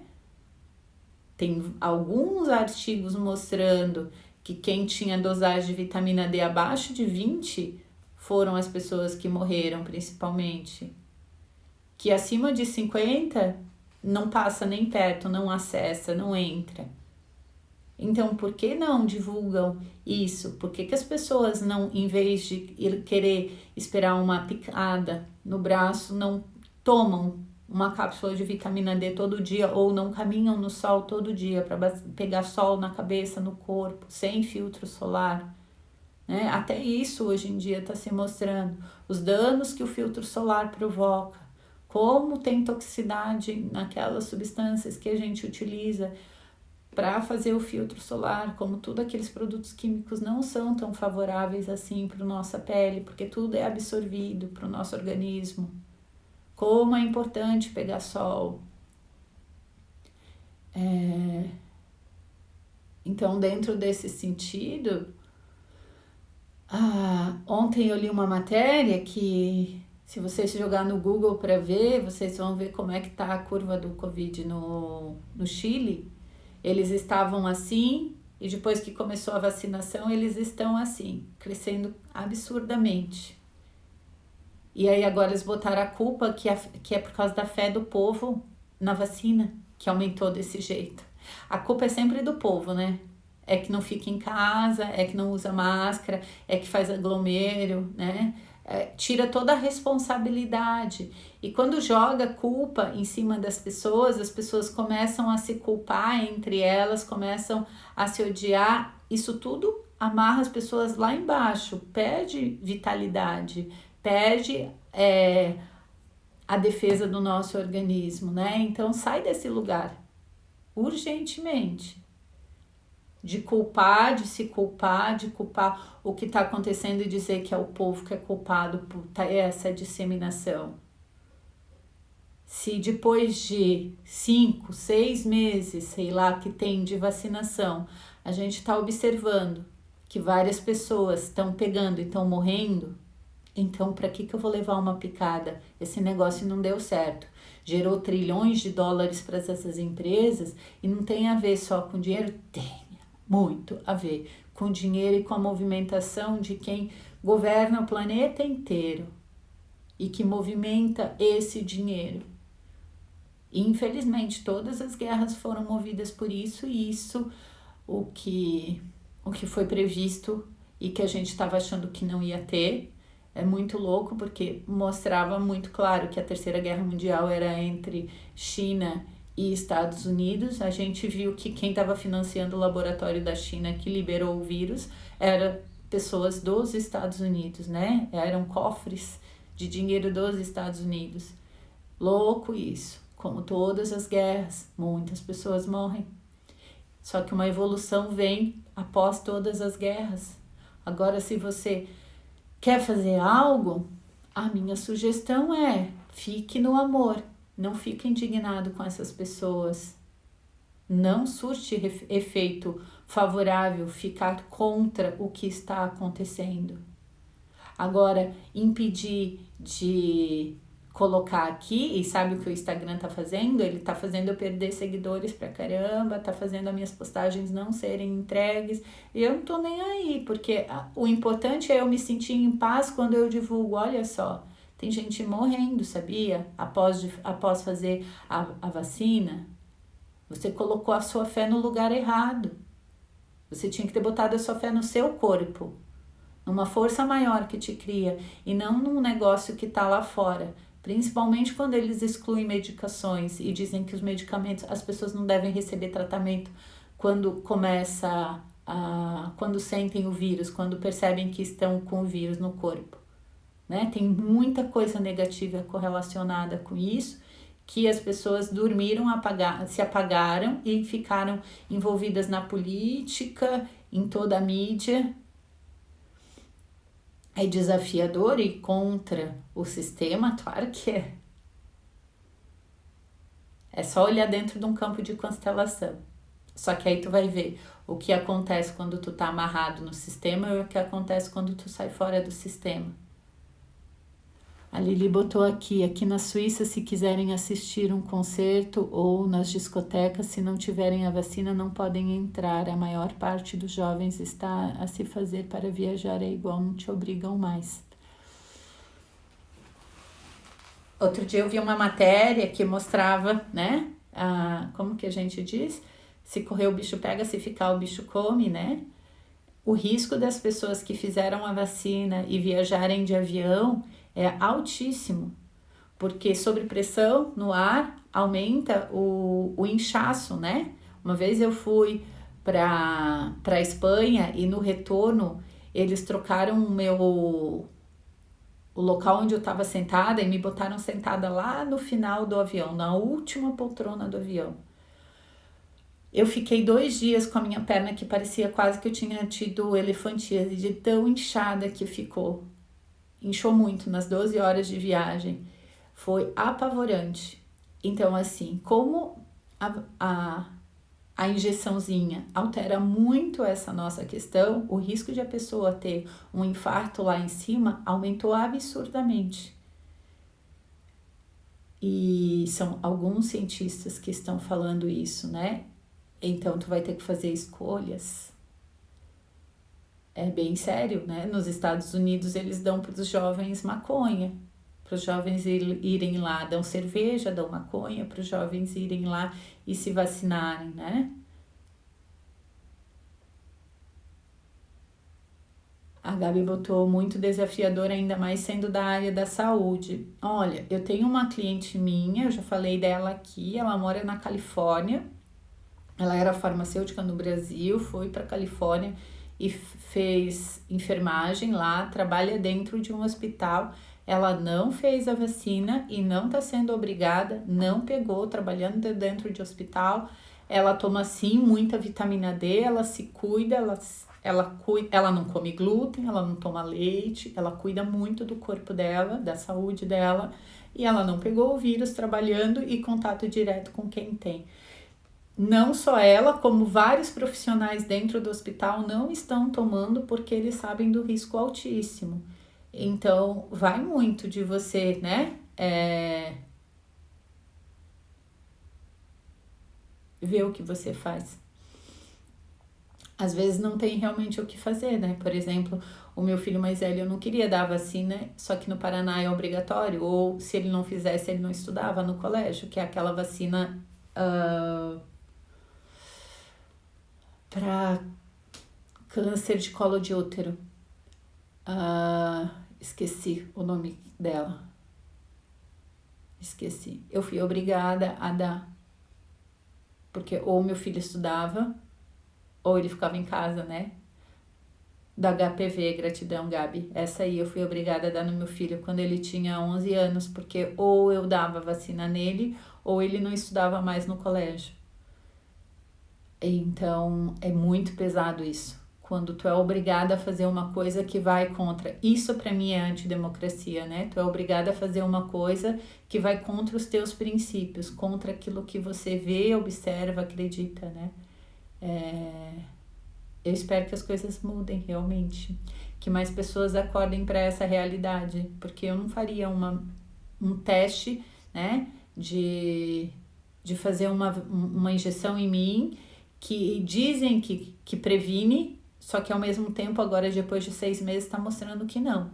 Tem alguns artigos mostrando que quem tinha dosagem de vitamina D abaixo de 20 foram as pessoas que morreram, principalmente. Que acima de 50 não passa nem perto, não acessa, não entra. Então, por que não divulgam isso? Por que as pessoas não, em vez de querer esperar uma picada no braço, não tomam uma cápsula de vitamina D todo dia ou não caminham no sol todo dia para pegar sol na cabeça, no corpo, sem filtro solar? Né? Até isso hoje em dia está se mostrando. Os danos que o filtro solar provoca, como tem toxicidade naquelas substâncias que a gente utiliza para fazer o filtro solar, como tudo aqueles produtos químicos não são tão favoráveis assim para a nossa pele, porque tudo é absorvido para o nosso organismo. Como é importante pegar sol. Então, dentro desse sentido, ontem eu li uma matéria que, se vocês jogar no Google para ver, vocês vão ver como é que está a curva do Covid no Chile. Eles estavam assim e depois que começou a vacinação, eles estão assim, crescendo absurdamente. E aí agora eles botaram a culpa que é por causa da fé do povo na vacina, que aumentou desse jeito. A culpa é sempre do povo, né? É que não fica em casa, é que não usa máscara, é que faz aglomero, né? Tira toda a responsabilidade. E quando joga culpa em cima das pessoas, as pessoas começam a se culpar entre elas, começam a se odiar. Isso tudo amarra as pessoas lá embaixo, perde vitalidade, perde a defesa do nosso organismo, né? Então sai desse lugar, urgentemente. De culpar, de se culpar, de culpar o que está acontecendo e dizer que é o povo que é culpado por essa disseminação. Se depois de 5, 6 meses, sei lá, que tem de vacinação, a gente está observando que várias pessoas estão pegando e estão morrendo, então para que eu vou levar uma picada? Esse negócio não deu certo. Gerou trilhões de dólares para essas empresas e não tem a ver só com dinheiro? Tem muito a ver com o dinheiro e com a movimentação de quem governa o planeta inteiro e que movimenta esse dinheiro. E, infelizmente, todas as guerras foram movidas por isso, e isso o que foi previsto e que a gente estava achando que não ia ter. É muito louco porque mostrava muito claro que a Terceira Guerra Mundial era entre China e Estados Unidos. A gente viu que quem estava financiando o laboratório da China que liberou o vírus era pessoas dos Estados Unidos, né? Eram cofres de dinheiro dos Estados Unidos. Louco isso. Como todas as guerras, muitas pessoas morrem. Só que uma evolução vem após todas as guerras. Agora, se você quer fazer algo, a minha sugestão é: fique no amor, não fique indignado com essas pessoas. Não surte efeito favorável ficar contra o que está acontecendo. Agora, impedir de colocar aqui, e sabe o que o Instagram tá fazendo? Ele tá fazendo eu perder seguidores pra caramba, tá fazendo as minhas postagens não serem entregues, e eu não tô nem aí, porque o importante é eu me sentir em paz quando eu divulgo. Olha só, tem gente morrendo, sabia? Após fazer a vacina. Você colocou a sua fé no lugar errado. Você tinha que ter botado a sua fé no seu corpo, numa força maior que te cria, e não num negócio que tá lá fora. Principalmente quando eles excluem medicações e dizem que os medicamentos, as pessoas não devem receber tratamento quando quando sentem o vírus, quando percebem que estão com o vírus no corpo, né? Tem muita coisa negativa correlacionada com isso, que as pessoas dormiram, se apagaram e ficaram envolvidas na política, em toda a mídia. É desafiador ir contra o sistema? Claro que é. É só olhar dentro de um campo de constelação. Só que aí tu vai ver o que acontece quando tu tá amarrado no sistema e o que acontece quando tu sai fora do sistema. A Lili botou aqui na Suíça, se quiserem assistir um concerto ou nas discotecas, se não tiverem a vacina, não podem entrar. A maior parte dos jovens está a se fazer para viajar, é igual, não te obrigam mais. Outro dia eu vi uma matéria que mostrava, né, como que a gente diz? Se correr o bicho pega, se ficar o bicho come, né? O risco das pessoas que fizeram a vacina e viajarem de avião é altíssimo, porque sob pressão no ar aumenta o inchaço, né? Uma vez eu fui para Espanha e no retorno eles trocaram o local onde eu estava sentada e me botaram sentada lá no final do avião, na última poltrona do avião. Eu fiquei 2 dias com a minha perna que parecia quase que eu tinha tido elefantíase, de tão inchada que ficou. Inchou muito nas 12 horas de viagem. Foi apavorante. Então, assim, como a injeçãozinha altera muito essa nossa questão, o risco de a pessoa ter um infarto lá em cima aumentou absurdamente. E são alguns cientistas que estão falando isso, né? Então, tu vai ter que fazer escolhas. É bem sério, né? Nos Estados Unidos eles dão para os jovens maconha, para os jovens irem lá, dão cerveja, dão maconha, para os jovens irem lá e se vacinarem, né? A Gabi botou muito desafiador, ainda mais sendo da área da saúde. Olha, eu tenho uma cliente minha, eu já falei dela aqui, ela mora na Califórnia, ela era farmacêutica no Brasil, foi para Califórnia e fez enfermagem lá, trabalha dentro de um hospital. Ela não fez a vacina e não está sendo obrigada, não pegou, trabalhando dentro de hospital. Ela toma sim muita vitamina D, ela se cuida, ela não come glúten, ela não toma leite, ela cuida muito do corpo dela, da saúde dela, e ela não pegou o vírus trabalhando e contato direto com quem tem. Não só ela, como vários profissionais dentro do hospital não estão tomando porque eles sabem do risco altíssimo. Então, vai muito de você, né? Ver o que você faz. Às vezes não tem realmente o que fazer, né? Por exemplo, o meu filho mais velho, eu não queria dar a vacina, só que no Paraná é obrigatório, ou se ele não fizesse, ele não estudava no colégio, que é aquela vacina para câncer de colo de útero. Esqueci o nome dela. Esqueci. Eu fui obrigada a dar. Porque ou meu filho estudava, ou ele ficava em casa, né? Da HPV, gratidão, Gabi. Essa aí eu fui obrigada a dar no meu filho quando ele tinha 11 anos, porque ou eu dava vacina nele, ou ele não estudava mais no colégio. Então, é muito pesado isso. Quando tu é obrigada a fazer uma coisa que vai contra. Isso para mim é antidemocracia, né? Tu é obrigada a fazer uma coisa que vai contra os teus princípios, contra aquilo que você vê, observa, acredita, né? Eu espero que as coisas mudem realmente, que mais pessoas acordem para essa realidade, porque eu não faria um teste, né, de fazer uma injeção em mim que dizem que previne, só que ao mesmo tempo agora depois de 6 meses está mostrando que não.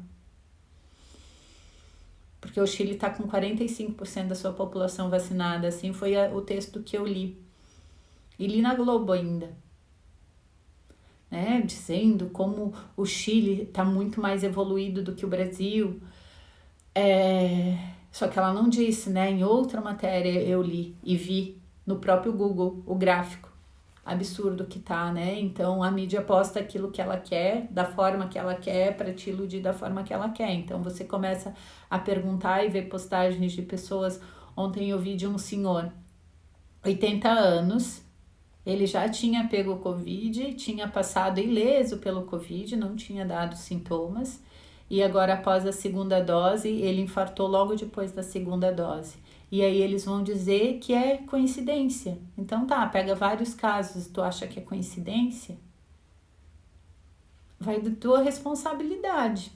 Porque o Chile está com 45% da sua população vacinada, assim foi o texto que eu li. E li na Globo ainda. Né, dizendo como o Chile está muito mais evoluído do que o Brasil. Só que ela não disse, né? Em outra matéria eu li e vi no próprio Google o gráfico absurdo que tá, né? Então a mídia posta aquilo que ela quer, da forma que ela quer, para te iludir da forma que ela quer. Então você começa a perguntar e ver postagens de pessoas. Ontem eu vi de um senhor, 80 anos, ele já tinha pego o Covid, tinha passado ileso pelo Covid, não tinha dado sintomas. E agora, após a segunda dose, ele infartou logo depois da segunda dose. E aí eles vão dizer que é coincidência. Então tá, pega vários casos, tu acha que é coincidência? Vai da tua responsabilidade.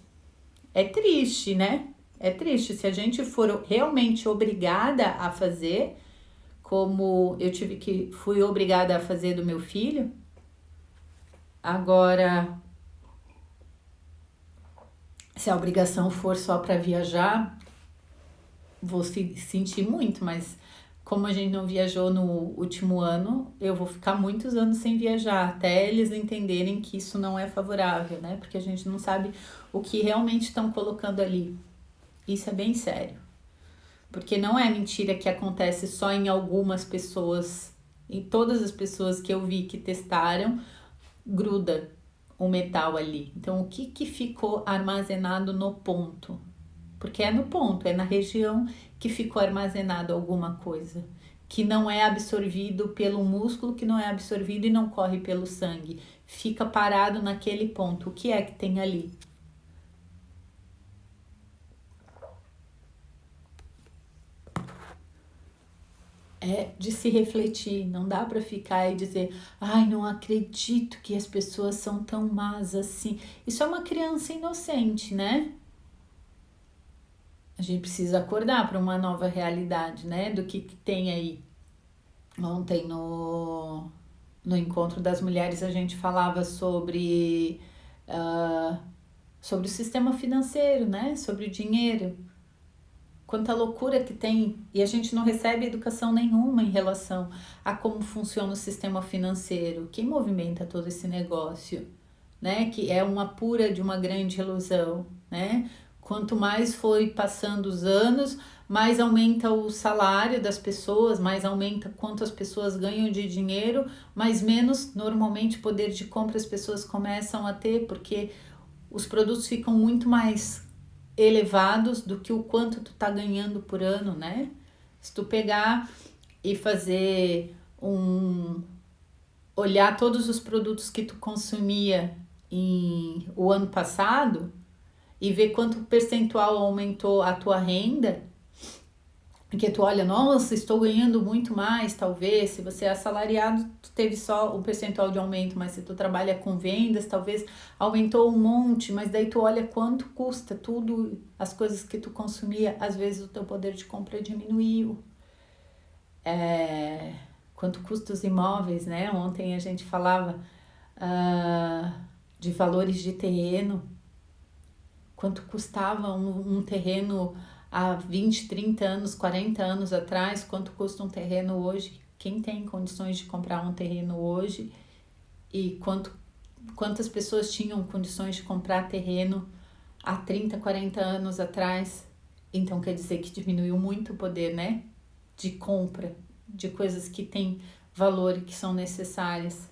É triste, né? É triste. Se a gente for realmente obrigada a fazer, como eu fui obrigada a fazer do meu filho, agora, se a obrigação for só para viajar, vou sentir muito, mas como a gente não viajou no último ano, eu vou ficar muitos anos sem viajar, até eles entenderem que isso não é favorável, né? Porque a gente não sabe o que realmente estão colocando ali. Isso é bem sério. Porque não é mentira que acontece só em algumas pessoas. Em todas as pessoas que eu vi que testaram, gruda o metal ali. Então, o que ficou armazenado no ponto? Porque é no ponto, é na região que ficou armazenado alguma coisa. Que não é absorvido pelo músculo, que não é absorvido e não corre pelo sangue. Fica parado naquele ponto. O que é que tem ali? É de se refletir, não dá para ficar e dizer, ai, não acredito que as pessoas são tão más assim. Isso é uma criança inocente, né? A gente precisa acordar para uma nova realidade, né? Do que tem aí. Ontem no encontro das mulheres a gente falava sobre o sistema financeiro, né? Sobre o dinheiro. Quanta loucura que tem, e a gente não recebe educação nenhuma em relação a como funciona o sistema financeiro, quem movimenta todo esse negócio, né? Que é uma pura de uma grande ilusão, né? Quanto mais foi passando os anos, mais aumenta o salário das pessoas, mais aumenta quanto as pessoas ganham de dinheiro, mas menos normalmente poder de compra as pessoas começam a ter, porque os produtos ficam muito mais elevados do que o quanto tu tá ganhando por ano, né? Se tu pegar e fazer olhar todos os produtos que tu consumia o ano passado e ver quanto percentual aumentou a tua renda, porque tu olha, nossa, estou ganhando muito mais, talvez, se você é assalariado, tu teve só um percentual de aumento, mas se tu trabalha com vendas, talvez aumentou um monte, mas daí tu olha quanto custa tudo, as coisas que tu consumia, às vezes o teu poder de compra diminuiu. Quanto custa os imóveis, né? Ontem a gente falava de valores de terreno, quanto custava um terreno há 20, 30 anos, 40 anos atrás, quanto custa um terreno hoje, quem tem condições de comprar um terreno hoje e quantas pessoas tinham condições de comprar terreno há 30, 40 anos atrás. Então quer dizer que diminuiu muito o poder, né? De compra de coisas que têm valor e que são necessárias.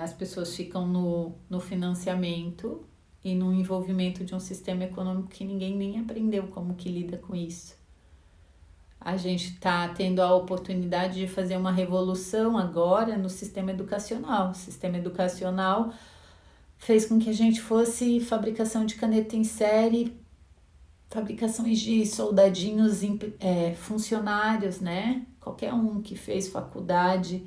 As pessoas ficam no financiamento e no envolvimento de um sistema econômico que ninguém nem aprendeu como que lida com isso. A gente está tendo a oportunidade de fazer uma revolução agora no sistema educacional. O sistema educacional fez com que a gente fosse fabricação de caneta em série, fabricações de soldadinhos funcionários, né? Qualquer um que fez faculdade,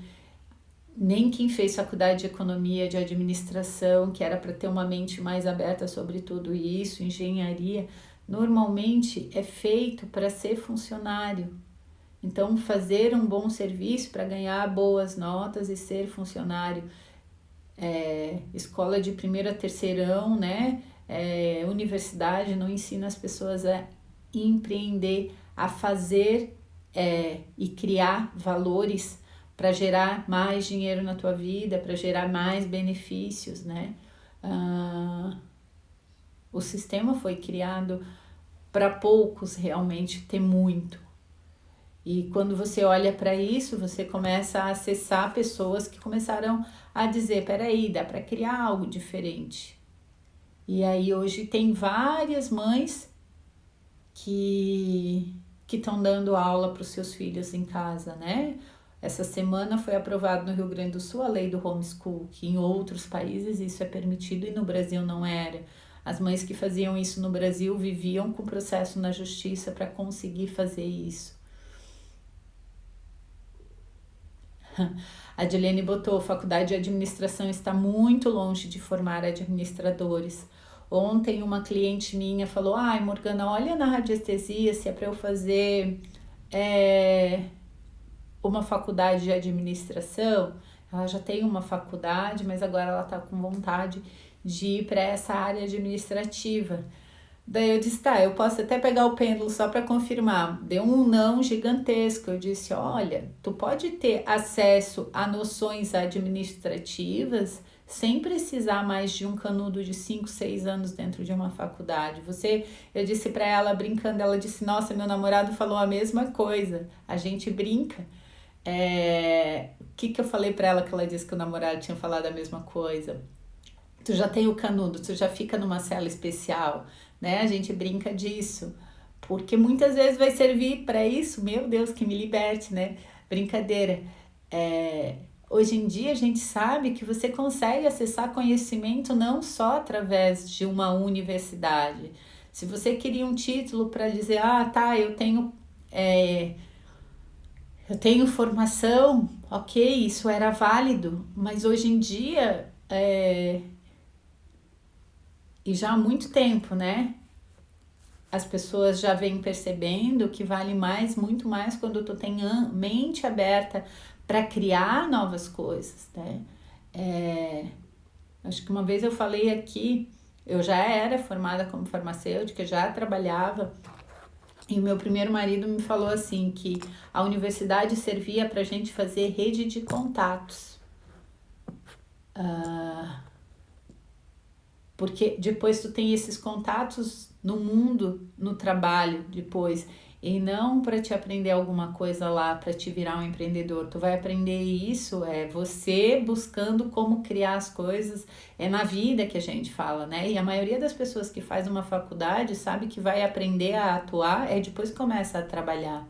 nem quem fez faculdade de economia, de administração, que era para ter uma mente mais aberta sobre tudo isso, engenharia, normalmente é feito para ser funcionário. Então, fazer um bom serviço para ganhar boas notas e ser funcionário. Escola de primeiro a terceirão, né? Universidade não ensina as pessoas a empreender, a fazer e criar valores para gerar mais dinheiro na tua vida, para gerar mais benefícios, né? O sistema foi criado para poucos realmente ter muito. E quando você olha para isso, você começa a acessar pessoas que começaram a dizer, peraí, dá para criar algo diferente. E aí hoje tem várias mães que estão dando aula para os seus filhos em casa, né? Essa semana foi aprovado no Rio Grande do Sul a lei do homeschool, que em outros países isso é permitido e no Brasil não era. As mães que faziam isso no Brasil viviam com processo na justiça para conseguir fazer isso. A Dilene botou, faculdade de administração está muito longe de formar administradores. Ontem uma cliente minha falou, ai Morgana, olha na radiestesia se é para eu fazer uma faculdade de administração. Ela já tem uma faculdade, mas agora ela está com vontade de ir para essa área administrativa. Daí eu disse, tá, eu posso até pegar o pêndulo só para confirmar. Deu um não gigantesco. Eu disse, olha, tu pode ter acesso a noções administrativas sem precisar mais de um canudo de 5, 6 anos dentro de uma faculdade. Eu disse para ela brincando, ela disse, nossa, meu namorado falou a mesma coisa. A gente brinca. O que eu falei para ela que ela disse que o namorado tinha falado a mesma coisa? Tu já tem o canudo, tu já fica numa cela especial, né? A gente brinca disso, porque muitas vezes vai servir para isso, meu Deus, que me liberte, né? Brincadeira. Hoje em dia a gente sabe que você consegue acessar conhecimento não só através de uma universidade. Se você queria um título para dizer, tá, eu tenho formação, ok, isso era válido, mas hoje em dia e já há muito tempo, né? As pessoas já vêm percebendo que vale mais, muito mais quando tu tem mente aberta para criar novas coisas, né? Acho que uma vez eu falei aqui, eu já era formada como farmacêutica, já trabalhava, e o meu primeiro marido me falou assim, que a universidade servia para a gente fazer rede de contatos. Porque depois tu tem esses contatos no mundo, no trabalho depois, e não para te aprender alguma coisa lá, para te virar um empreendedor. Tu vai aprender isso, você buscando como criar as coisas, na vida que a gente fala, né? E a maioria das pessoas que faz uma faculdade sabe que vai aprender a atuar, depois que começa a trabalhar.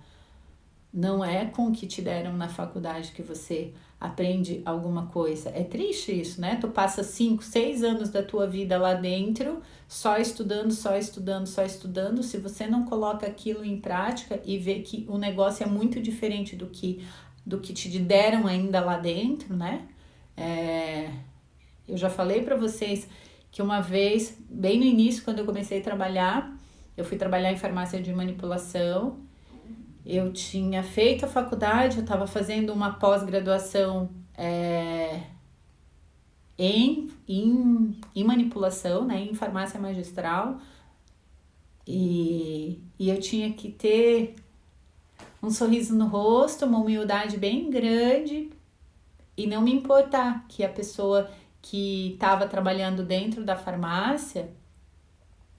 Não é com o que te deram na faculdade que você aprende alguma coisa. É triste isso, né? Tu passa 5, 6 anos da tua vida lá dentro, só estudando, só estudando, só estudando. Se você não coloca aquilo em prática e vê que o negócio é muito diferente do que te deram ainda lá dentro, né? Eu já falei para vocês que uma vez, bem no início, quando eu comecei a trabalhar, eu fui trabalhar em farmácia de manipulação. Eu tinha feito a faculdade, eu estava fazendo uma pós-graduação em manipulação, né, em farmácia magistral, e eu tinha que ter um sorriso no rosto, uma humildade bem grande e não me importar que a pessoa que estava trabalhando dentro da farmácia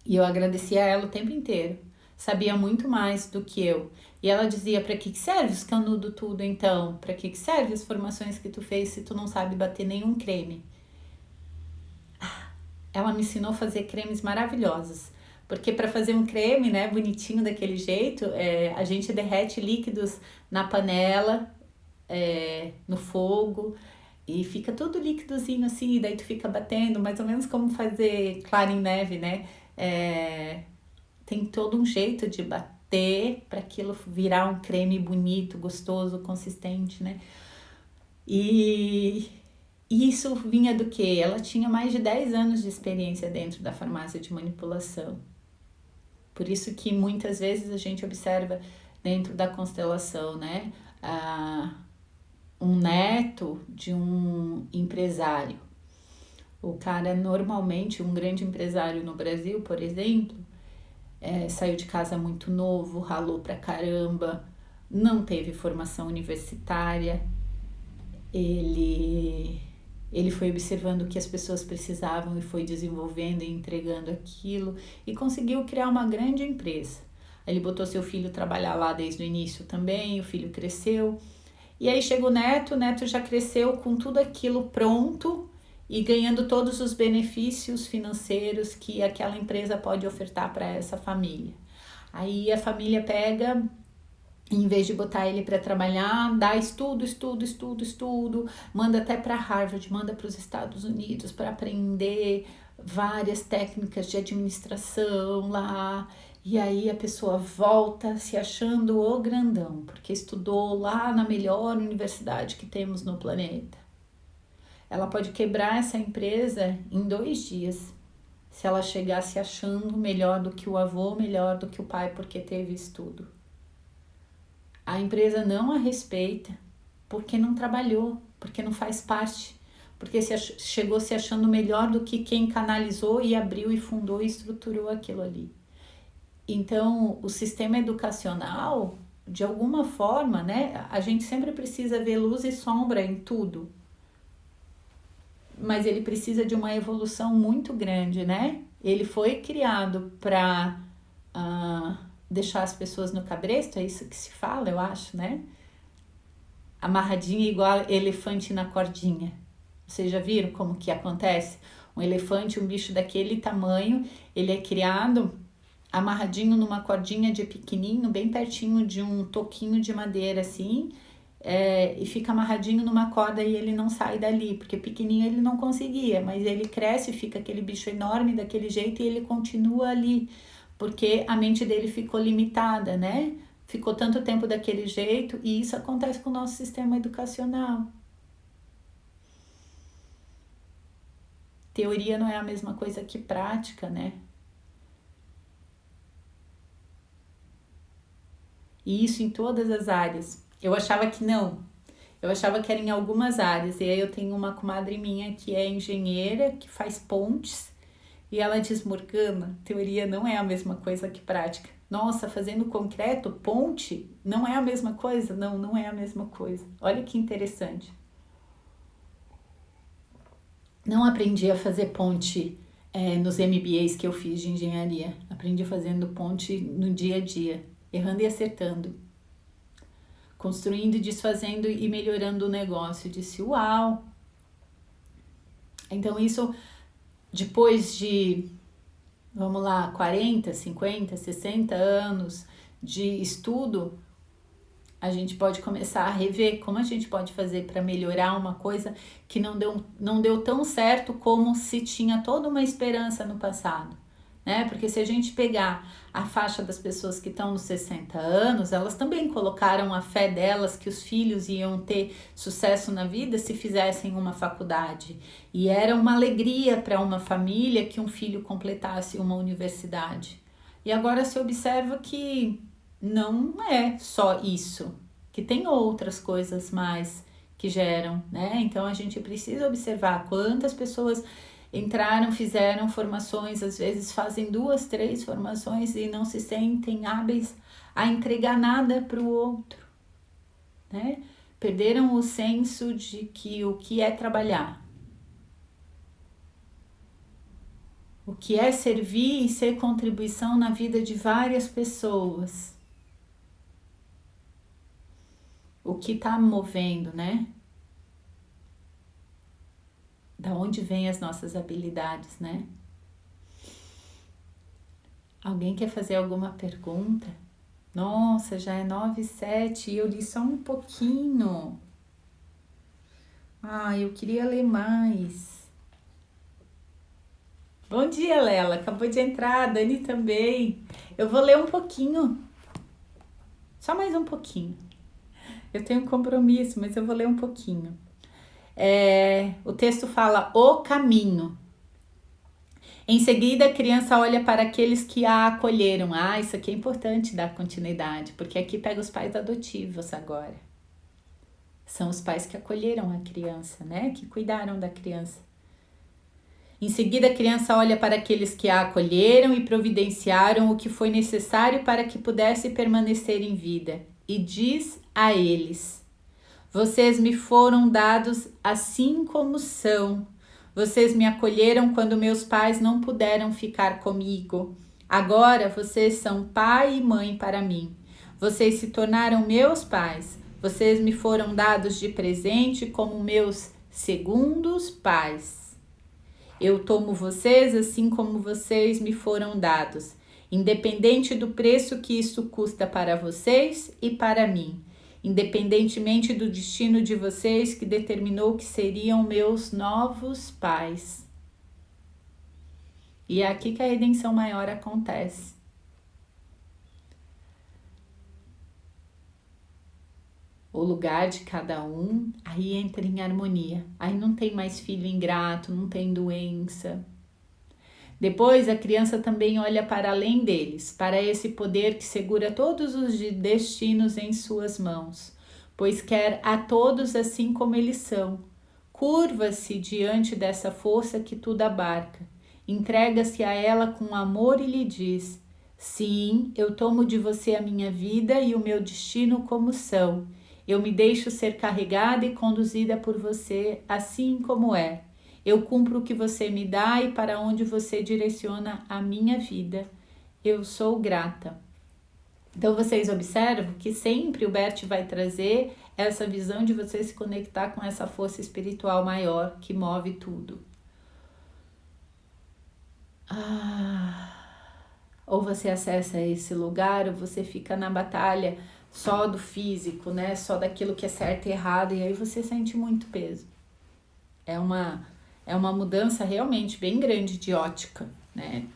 E eu agradecia a ela o tempo inteiro. Sabia muito mais do que eu. E ela dizia: para que serve os canudos tudo então? Para que serve as formações que tu fez se tu não sabe bater nenhum creme? Ela me ensinou a fazer cremes maravilhosos. Porque para fazer um creme, né, bonitinho daquele jeito, a gente derrete líquidos na panela, no fogo, e fica tudo líquidozinho assim, e daí tu fica batendo, mais ou menos como fazer clara em neve, né? Tem todo um jeito de bater para aquilo virar um creme bonito, gostoso, consistente, né? E isso vinha do quê? Ela tinha mais de 10 anos de experiência dentro da farmácia de manipulação. Por isso que muitas vezes a gente observa dentro da constelação, né? Um neto de um empresário. O cara, normalmente, um grande empresário no Brasil, por exemplo, saiu de casa muito novo, ralou pra caramba, não teve formação universitária, ele foi observando o que as pessoas precisavam e foi desenvolvendo e entregando aquilo e conseguiu criar uma grande empresa. Ele botou seu filho trabalhar lá desde o início também, o filho cresceu. E aí chega o neto já cresceu com tudo aquilo pronto e ganhando todos os benefícios financeiros que aquela empresa pode ofertar para essa família. Aí a família pega, em vez de botar ele para trabalhar, dá estudo, manda até para Harvard, manda para os Estados Unidos para aprender várias técnicas de administração lá. E aí a pessoa volta se achando o grandão, porque estudou lá na melhor universidade que temos no planeta. Ela pode quebrar essa empresa em 2 dias, se ela chegar se achando melhor do que o avô, melhor do que o pai, porque teve estudo. A empresa não a respeita porque não trabalhou, porque não faz parte, porque chegou se achando melhor do que quem canalizou e abriu e fundou e estruturou aquilo ali. Então, o sistema educacional, de alguma forma, né, a gente sempre precisa ver luz e sombra em tudo, mas ele precisa de uma evolução muito grande, né? Ele foi criado para deixar as pessoas no cabresto, é isso que se fala, eu acho, né? Amarradinha igual elefante na cordinha. Vocês já viram como que acontece? Um elefante, um bicho daquele tamanho, ele é criado amarradinho numa cordinha de pequenininho, bem pertinho de um toquinho de madeira assim, e fica amarradinho numa corda e ele não sai dali, porque pequenininho ele não conseguia, mas ele cresce, fica aquele bicho enorme daquele jeito e ele continua ali, porque a mente dele ficou limitada, né? Ficou tanto tempo daquele jeito e isso acontece com o nosso sistema educacional. Teoria não é a mesma coisa que prática, né? E isso em todas as áreas. Eu achava que não. Eu achava que era em algumas áreas. E aí eu tenho uma comadre minha que é engenheira, que faz pontes. E ela diz: Morgana, teoria não é a mesma coisa que prática. Nossa, fazendo concreto, ponte, não é a mesma coisa? Não, não é a mesma coisa. Olha que interessante. Não aprendi a fazer ponte nos MBAs que eu fiz de engenharia. Aprendi fazendo ponte no dia a dia, errando e acertando, construindo, desfazendo e melhorando o negócio. Eu disse: uau! Então isso, depois de, vamos lá, 40, 50, 60 anos de estudo, a gente pode começar a rever como a gente pode fazer para melhorar uma coisa que não deu tão certo como se tinha toda uma esperança no passado, né? Porque se a gente pegar a faixa das pessoas que estão nos 60 anos, elas também colocaram a fé delas que os filhos iam ter sucesso na vida se fizessem uma faculdade. E era uma alegria para uma família que um filho completasse uma universidade. E agora se observa que não é só isso, que tem outras coisas mais que geram, né? Então a gente precisa observar quantas pessoas entraram, fizeram formações, às vezes fazem 2, 3 formações e não se sentem hábeis a entregar nada para o outro, né? Perderam o senso de que o que é trabalhar. O que é servir e ser contribuição na vida de várias pessoas. O que está movendo, né? Da onde vêm as nossas habilidades, né? Alguém quer fazer alguma pergunta? Nossa, já é 9h07 e eu li só um pouquinho. Eu queria ler mais. Bom dia, Lela. Acabou de entrar, a Dani também. Eu vou ler um pouquinho. Só mais um pouquinho. Eu tenho um compromisso, mas eu vou ler um pouquinho. O texto fala o caminho. Em seguida, a criança olha para aqueles que a acolheram. Isso aqui é importante dar continuidade, porque aqui pega os pais adotivos agora. São os pais que acolheram a criança, né? Que cuidaram da criança. Em seguida, a criança olha para aqueles que a acolheram e providenciaram o que foi necessário para que pudesse permanecer em vida. E diz a eles: vocês me foram dados assim como são. Vocês me acolheram quando meus pais não puderam ficar comigo. Agora vocês são pai e mãe para mim. Vocês se tornaram meus pais. Vocês me foram dados de presente como meus segundos pais. Eu tomo vocês assim como vocês me foram dados, independente do preço que isso custa para vocês e para mim. Independentemente do destino de vocês que determinou que seriam meus novos pais. E é aqui que a redenção maior acontece. O lugar de cada um, aí entra em harmonia. Aí não tem mais filho ingrato, não tem doença. Depois a criança também olha para além deles, para esse poder que segura todos os destinos em suas mãos, pois quer a todos assim como eles são. Curva-se diante dessa força que tudo abarca, entrega-se a ela com amor e lhe diz: sim, eu tomo de você a minha vida e o meu destino como são. Eu me deixo ser carregada e conduzida por você assim como é. Eu cumpro o que você me dá e para onde você direciona a minha vida. Eu sou grata. Então vocês observam que sempre o Bert vai trazer essa visão de você se conectar com essa força espiritual maior que move tudo. Ou você acessa esse lugar ou você fica na batalha só do físico, né? Só daquilo que é certo e errado, e aí você sente muito peso. É uma mudança realmente bem grande de ótica, né?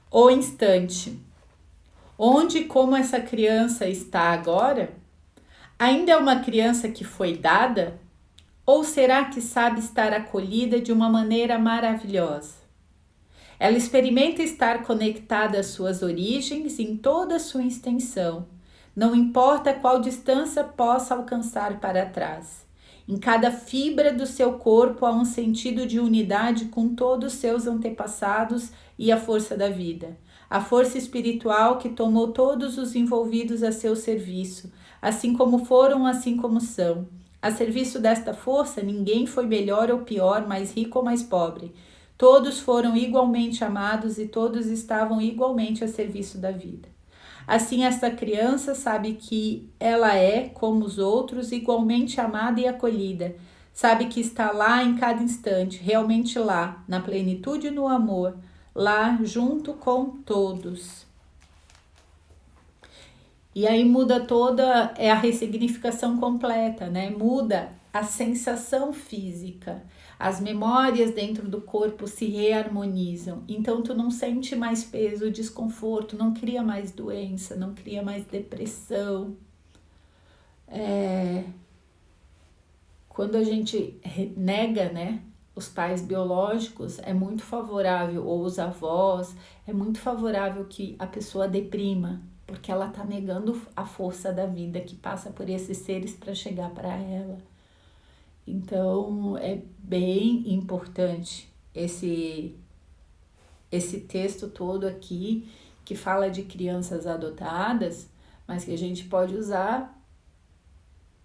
O instante. Onde e como essa criança está agora? Ainda é uma criança que foi dada? Ou será que sabe estar acolhida de uma maneira maravilhosa? Ela experimenta estar conectada às suas origens em toda a sua extensão. Não importa qual distância possa alcançar para trás. Em cada fibra do seu corpo há um sentido de unidade com todos os seus antepassados e a força da vida. A força espiritual que tomou todos os envolvidos a seu serviço, assim como foram, assim como são. A serviço desta força, ninguém foi melhor ou pior, mais rico ou mais pobre. Todos foram igualmente amados e todos estavam igualmente a serviço da vida. Assim, esta criança sabe que ela é, como os outros, igualmente amada e acolhida. Sabe que está lá em cada instante, realmente lá, na plenitude e no amor, lá junto com todos. E aí muda toda, a ressignificação completa, né? Muda a sensação física. As memórias dentro do corpo se reharmonizam. Então tu não sente mais peso, desconforto, não cria mais doença, não cria mais depressão. Quando a gente nega, né, os pais biológicos, é muito favorável, ou os avós, é muito favorável que a pessoa deprima, porque ela está negando a força da vida que passa por esses seres para chegar para ela. Então, é bem importante esse texto todo aqui, que fala de crianças adotadas, mas que a gente pode usar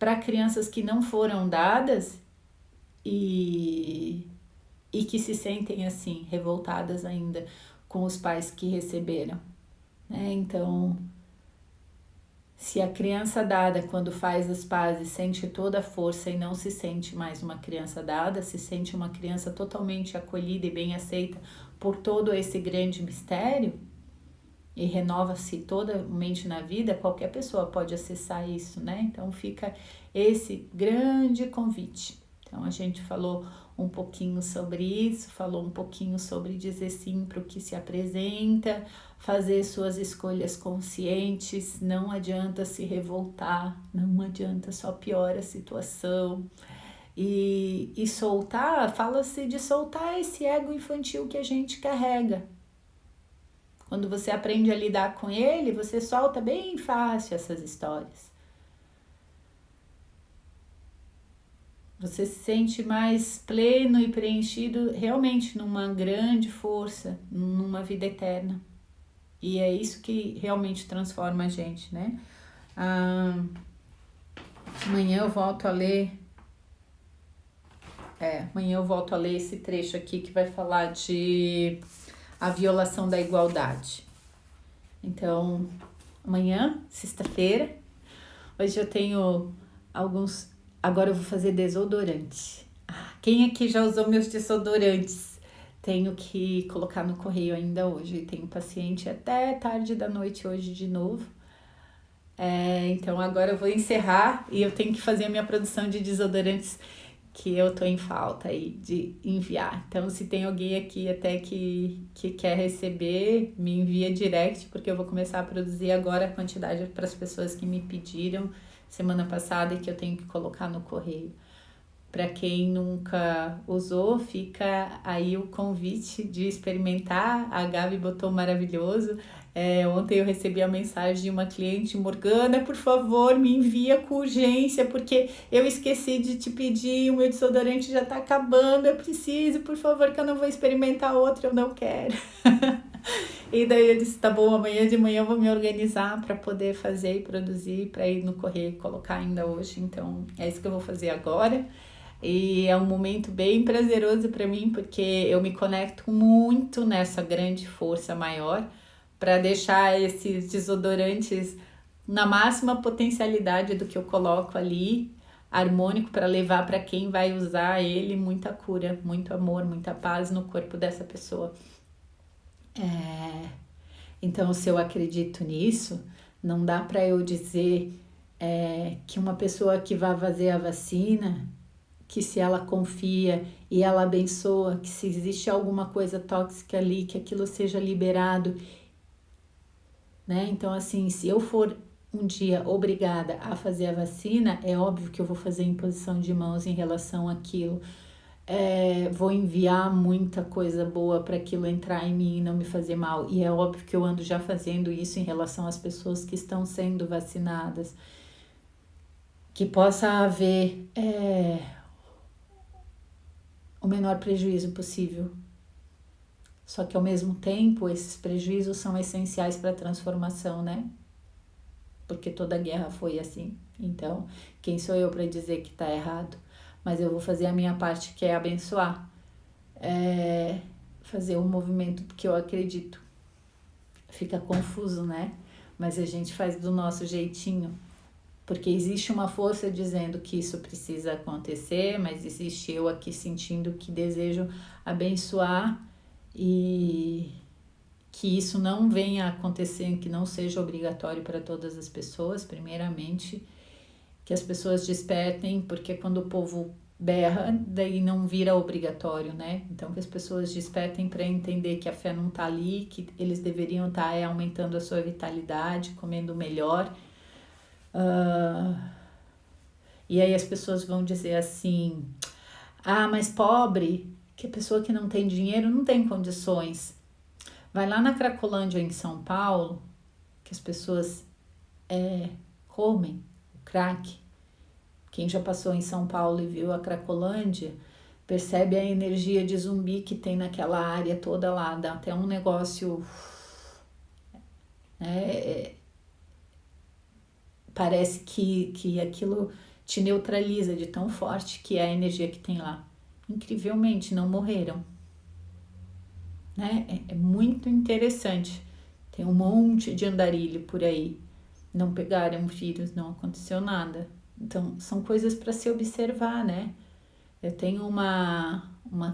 para crianças que não foram dadas e e que se sentem assim, revoltadas ainda com os pais que receberam, né? Então, se a criança dada, quando faz as pazes, sente toda a força e não se sente mais uma criança dada, se sente uma criança totalmente acolhida e bem aceita por todo esse grande mistério, e renova-se totalmente na vida, qualquer pessoa pode acessar isso, né? Então fica esse grande convite. Então a gente falou um pouquinho sobre isso, falou um pouquinho sobre dizer sim para o que se apresenta, fazer suas escolhas conscientes, não adianta se revoltar, não adianta, só piora a situação. E soltar, fala-se de soltar esse ego infantil que a gente carrega. Quando você aprende a lidar com ele, você solta bem fácil essas histórias. Você se sente mais pleno e preenchido realmente numa grande força, numa vida eterna. E é isso que realmente transforma a gente, né? Amanhã eu volto a ler. Amanhã eu volto a ler esse trecho aqui que vai falar de a violação da igualdade. Então, amanhã, sexta-feira, hoje eu tenho alguns. Agora eu vou fazer desodorante. Quem aqui já usou meus desodorantes? Tenho que colocar no correio ainda hoje. Tenho paciente até tarde da noite hoje de novo. Então agora eu vou encerrar e eu tenho que fazer a minha produção de desodorantes que eu tô em falta aí de enviar. Então, se tem alguém aqui até que quer receber, me envia direct, porque eu vou começar a produzir agora a quantidade para as pessoas que me pediram semana passada e que eu tenho que colocar no correio. Para quem nunca usou, fica aí o convite de experimentar. A Gabi botou maravilhoso. Ontem eu recebi a mensagem de uma cliente: Morgana, por favor, me envia com urgência, porque eu esqueci de te pedir, o meu desodorante já tá acabando, eu preciso, por favor, que eu não vou experimentar outro, eu não quero. E daí eu disse, tá bom, amanhã de manhã eu vou me organizar para poder fazer e produzir, para ir no correio e colocar ainda hoje. Então, é isso que eu vou fazer agora. E é um momento bem prazeroso para mim, porque eu me conecto muito nessa grande força maior para deixar esses desodorantes na máxima potencialidade do que eu coloco ali, harmônico, para levar para quem vai usar ele muita cura, muito amor, muita paz no corpo dessa pessoa. Então, se eu acredito nisso, não dá para eu dizer que uma pessoa que vai fazer a vacina, que se ela confia e ela abençoa, que se existe alguma coisa tóxica ali, que aquilo seja liberado, né? Então, assim, se eu for um dia obrigada a fazer a vacina, é óbvio que eu vou fazer imposição de mãos em relação àquilo. Vou enviar muita coisa boa para aquilo entrar em mim e não me fazer mal. E é óbvio que eu ando já fazendo isso em relação às pessoas que estão sendo vacinadas. Que possa haver o menor prejuízo possível. Só que ao mesmo tempo, esses prejuízos são essenciais para a transformação, né? Porque toda guerra foi assim. Então, quem sou eu para dizer que está errado? Mas eu vou fazer a minha parte, que é abençoar. Fazer um movimento que eu acredito. Fica confuso, né? Mas a gente faz do nosso jeitinho. Porque existe uma força dizendo que isso precisa acontecer, mas existe eu aqui sentindo que desejo abençoar e que isso não venha a acontecer, que não seja obrigatório para todas as pessoas, primeiramente, que as pessoas despertem, porque quando o povo berra, daí não vira obrigatório, né? Então que as pessoas despertem para entender que a fé não tá ali, que eles deveriam estar aumentando a sua vitalidade, comendo melhor. E aí as pessoas vão dizer assim, mas pobre, que a pessoa que não tem dinheiro não tem condições. Vai lá na Cracolândia em São Paulo, que as pessoas comem o crack. Quem já passou em São Paulo e viu a Cracolândia, percebe a energia de zumbi que tem naquela área toda lá, dá até um negócio... parece que aquilo te neutraliza de tão forte que é a energia que tem lá. incrivelmente não morreram, né? É muito interessante. Tem um monte de andarilho por aí. Não pegaram vírus, não aconteceu nada. Então, são coisas para se observar, né? Eu tenho uma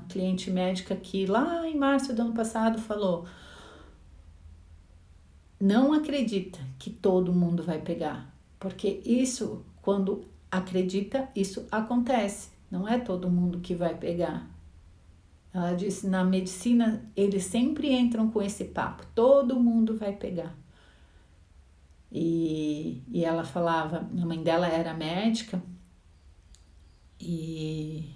cliente médica que lá em março do ano passado falou: não acredita que todo mundo vai pegar, porque isso, quando acredita, isso acontece. Não é todo mundo que vai pegar. Ela disse, na medicina, eles sempre entram com esse papo, todo mundo vai pegar. E ela falava, a mãe dela era médica e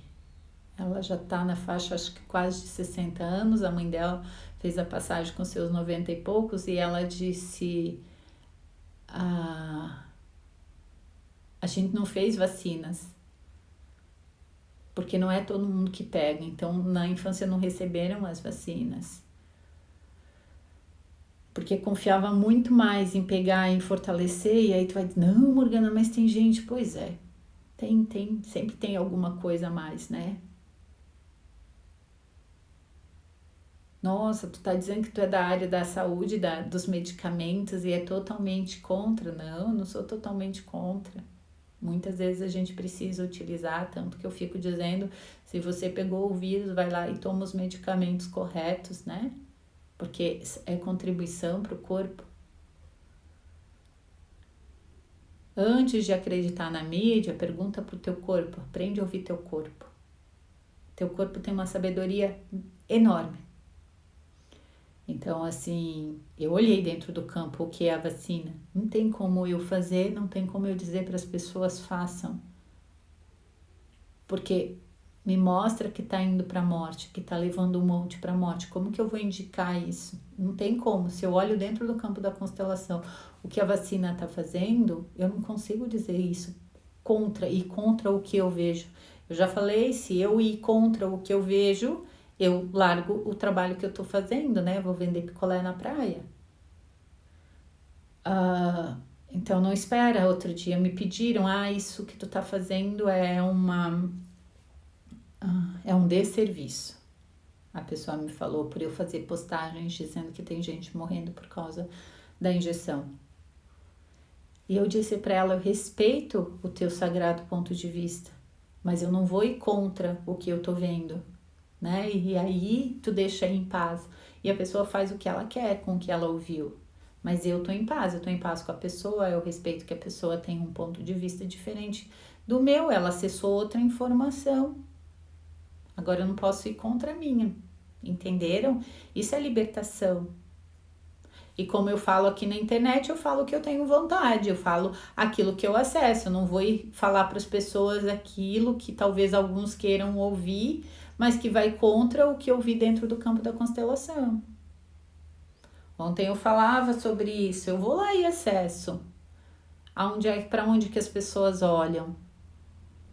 ela já está na faixa, acho que quase de 60 anos, a mãe dela fez a passagem com seus 90 e poucos e ela disse, a gente não fez vacinas, porque não é todo mundo que pega, então na infância não receberam as vacinas. Porque confiava muito mais em pegar e fortalecer, e aí tu vai dizer, não, Morgana, mas tem gente, pois é, sempre tem alguma coisa a mais, né? Nossa, tu tá dizendo que tu é da área da saúde, dos medicamentos e é totalmente contra? Não, não sou totalmente contra. Muitas vezes a gente precisa utilizar, tanto que eu fico dizendo, se você pegou o vírus, vai lá e toma os medicamentos corretos, né? Porque é contribuição para o corpo. Antes de acreditar na mídia, pergunta para o teu corpo, aprende a ouvir teu corpo. Teu corpo tem uma sabedoria enorme. Então, assim, eu olhei dentro do campo o que é a vacina. Não tem como eu fazer, não tem como eu dizer para as pessoas façam. Porque me mostra que está indo para a morte, que está levando um monte para a morte. Como que eu vou indicar isso? Não tem como. Se eu olho dentro do campo da constelação o que a vacina está fazendo, eu não consigo dizer isso contra o que eu vejo. Eu já falei, se eu ir contra o que eu vejo, eu largo o trabalho que eu estou fazendo, né? Vou vender picolé na praia. Então não espera. Outro dia me pediram, isso que tu tá fazendo é um desserviço. A pessoa me falou por eu fazer postagens dizendo que tem gente morrendo por causa da injeção. E eu disse para ela, eu respeito o teu sagrado ponto de vista, mas eu não vou ir contra o que eu tô vendo, né? E aí tu deixa em paz. E a pessoa faz o que ela quer com o que ela ouviu. Mas eu tô em paz com a pessoa, eu respeito que a pessoa tem um ponto de vista diferente do meu, ela acessou outra informação. Agora eu não posso ir contra a minha, entenderam? Isso é libertação. E como eu falo aqui na internet, eu falo que eu tenho vontade, eu falo aquilo que eu acesso, eu não vou ir falar para as pessoas aquilo que talvez alguns queiram ouvir, mas que vai contra o que eu vi dentro do campo da constelação. Ontem eu falava sobre isso, eu vou lá e acesso. Para onde que as pessoas olham?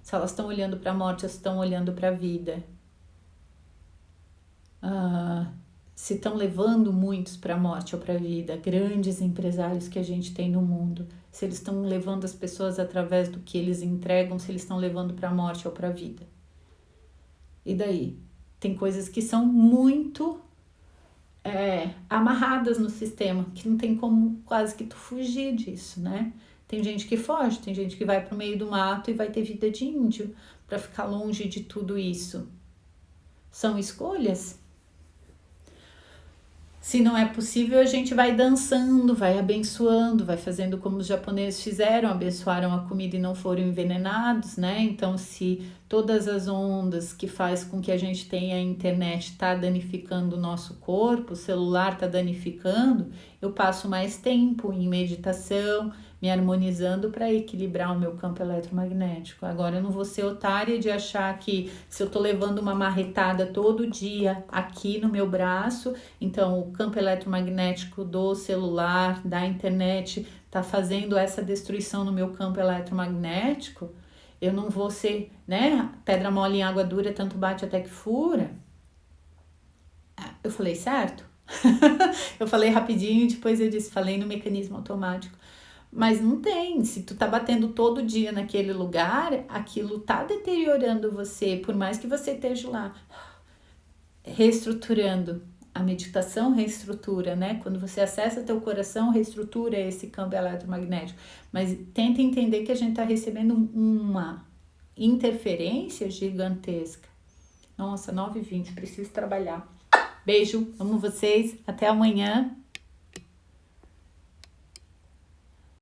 Se elas estão olhando para a morte, ou se estão olhando para a vida. Se estão levando muitos para a morte ou para a vida, grandes empresários que a gente tem no mundo, se eles estão levando as pessoas através do que eles entregam, se eles estão levando para a morte ou para a vida. E daí? Tem coisas que são muito amarradas no sistema, que não tem como quase que tu fugir disso, né? Tem gente que foge, tem gente que vai pro meio do mato e vai ter vida de índio para ficar longe de tudo isso. São escolhas. Se não é possível, a gente vai dançando, vai abençoando, vai fazendo como os japoneses fizeram, abençoaram a comida e não foram envenenados, né? Então, se todas as ondas que faz com que a gente tenha a internet tá danificando o nosso corpo, o celular tá danificando, eu passo mais tempo em meditação, me harmonizando para equilibrar o meu campo eletromagnético. Agora eu não vou ser otária de achar que se eu tô levando uma marretada todo dia aqui no meu braço, então o campo eletromagnético do celular, da internet, tá fazendo essa destruição no meu campo eletromagnético, eu não vou ser, né? Pedra mole em água dura, tanto bate até que fura. Eu falei certo? Eu falei rapidinho e depois eu falei no mecanismo automático. Mas não tem, se tu tá batendo todo dia naquele lugar, aquilo tá deteriorando você, por mais que você esteja lá reestruturando. A meditação reestrutura, né? Quando você acessa teu coração, reestrutura esse campo eletromagnético. Mas tenta entender que a gente tá recebendo uma interferência gigantesca. Nossa, 9h20, preciso trabalhar. Beijo, amo vocês, até amanhã.